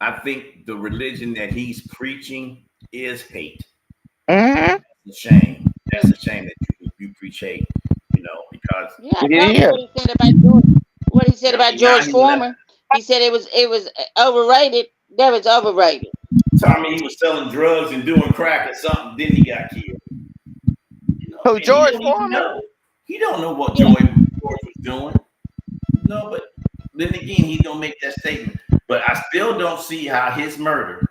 I think the religion that he's preaching is hate. Mm-hmm. It's a shame. That's a shame that you preach hate, you know, because Yeah, I Yeah. told you what he said about George. What he said about George 9/11. Foreman. He said it was overrated. That was overrated. Tommy, he was selling drugs and doing crack or something, then he got killed. You know, Who, and George he don't even Foreman? know. He don't know what Yeah. George was doing. No, but then again, he don't make that statement. But I still don't see how his murder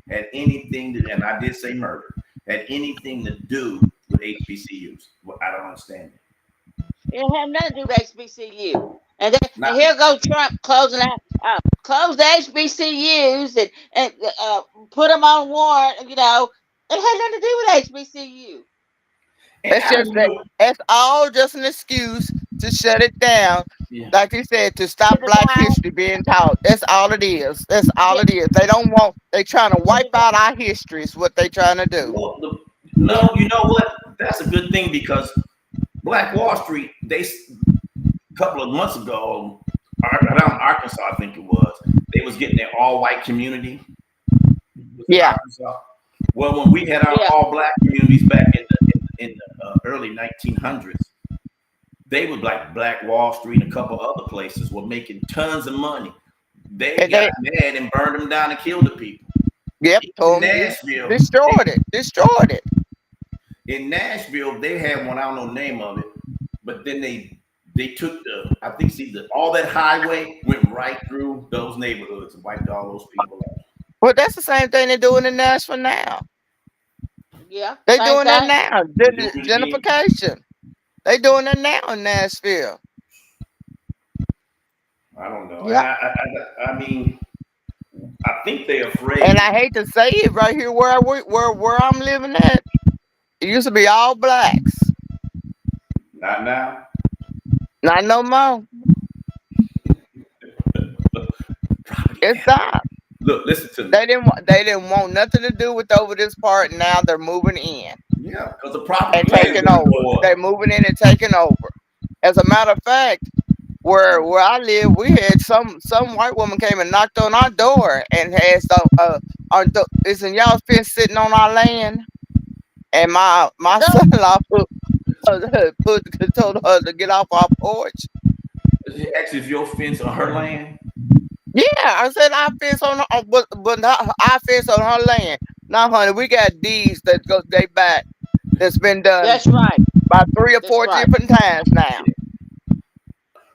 had anything to, and I did say murder, had anything to do with HBCUs. Well, I don't understand it. It had nothing to do with HBCU. And then Not- and here go Trump closing out, close the HBCUs and put them on warrant. You know, It had nothing to do with HBCU. And That's just that. That's all just an excuse to shut it down. Yeah. Like you said, to stop To Black divide. history being taught. That's all it is. That's all Yeah. it is. They don't want. They trying to wipe out our history. Is what they trying to do. Well, no, you know what? That's a good thing because Black Wall Street, a couple of months ago, around Arkansas, I think it was, they was getting their all-white community. Yeah. Arkansas. Well, when we had our Yeah. all-black communities back in the early 1900s, they were like Black Wall Street and a couple other places were making tons of money. They And got mad and burned them down and killed the people. Yep. In Nashville, Destroyed it. Destroyed it. in Nashville, they had one, I don't know the name of it, but then they took all that highway went right through those neighborhoods and wiped all those people out. Well, that's the same thing they're doing in Nashville now. Yeah. They same doing thing. that now. They doing it again. Gentrification. They doing it now in Nashville. I don't know. Yeah. I mean, I think they're afraid. And I hate to say it, right here where I'm living at, it used to be all blacks. Not now. Not no more. It's not. Look, listen to me. They didn't want nothing to do with over this part. Now they're moving in Yeah, because the property and value taking will over. go up. They're moving in and taking over. As a matter of fact, where I live, we had some white woman came and knocked on our door and had isn't y'all fence sitting on our land? And my son-in-law told her to get off our porch. Actually, is your fence on her land? Yeah, I said I fence on her, but not I fence on her land. Now, honey, we got deeds that go they back. That's been done That's right. by 3 or That's 4 right. different times now.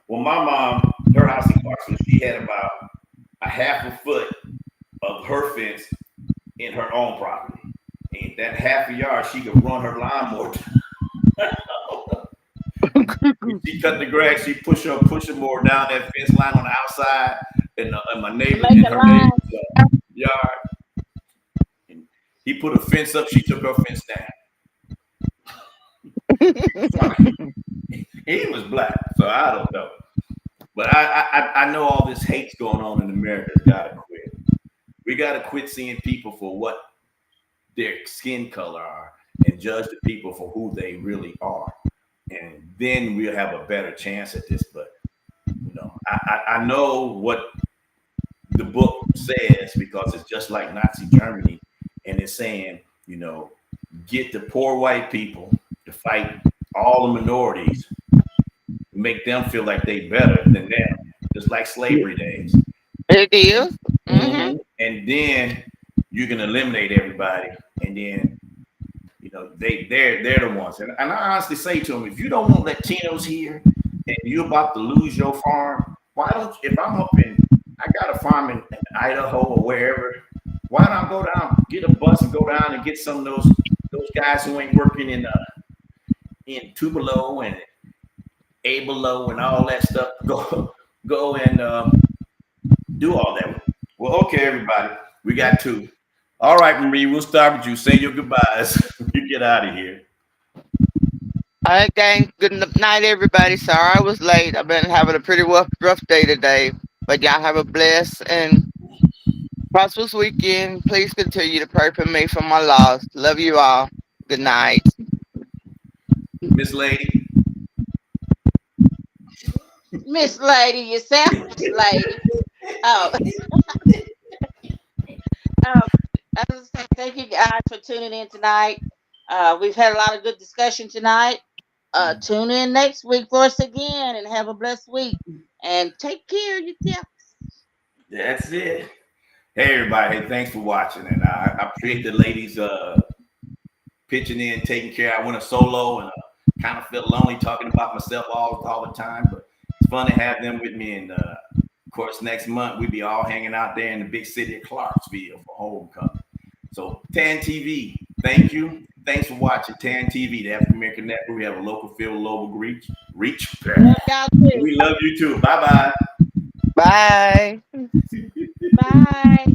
Well, my mom, her house in Clarksville, she had about a half a foot of her fence in her own property. And that half a yard, she could run her lawnmower. When she cut the grass, she push her more down that fence line on the outside, and my neighbor Make in a her line. neighbor's yard. And he put a fence up. She took her fence down. He was black, so I don't know. But I know all this hate's going on in America. It's got to quit. We got to quit seeing people for what their skin color are and judge the people for who they really are. And then we'll have a better chance at this. But, you know, I know what the book says because it's just like Nazi Germany. And it's saying, you know, get the poor white people to fight all the minorities, make them feel like they better than them, just like slavery days. It is. Mm-hmm. And then you can eliminate everybody, and then you know they're the ones. And I honestly say to them, if you don't want Latinos here, and you're about to lose your farm, why don't? If I'm up in, I got a farm in Idaho or wherever. Why don't I go down, get a bus, and go down and get some of those guys who ain't working in Tupelo and Abelo and all that stuff. Go and do all that. Well, okay, everybody, we got 2. All right, Marie, we'll start with you. Say your goodbyes. You get out of here. All right, gang. Good night, everybody. Sorry I was late. I've been having a pretty rough day today. But y'all have a blessed and prosperous weekend. Please continue to pray for me for my loss. Love you all. Good night. Miss Lady. Miss Lady, yourself, Miss Lady. Oh. I just say thank you guys for tuning in tonight. We've had a lot of good discussion tonight. Tune in next week for us again and have a blessed week. And take care of yourself. That's it. Hey, everybody. Hey, thanks for watching. And I appreciate the ladies pitching in, taking care. I went a solo and kind of felt lonely talking about myself all the time. But it's fun to have them with me. And of course, next month, we'll be all hanging out there in the big city of Clarksville for homecoming. So, TAN TV, thank you. Thanks for watching TAN TV, the African American Network. We have a local feel, global reach. Love y'all too. We love you too. Bye-bye. Bye. Bye.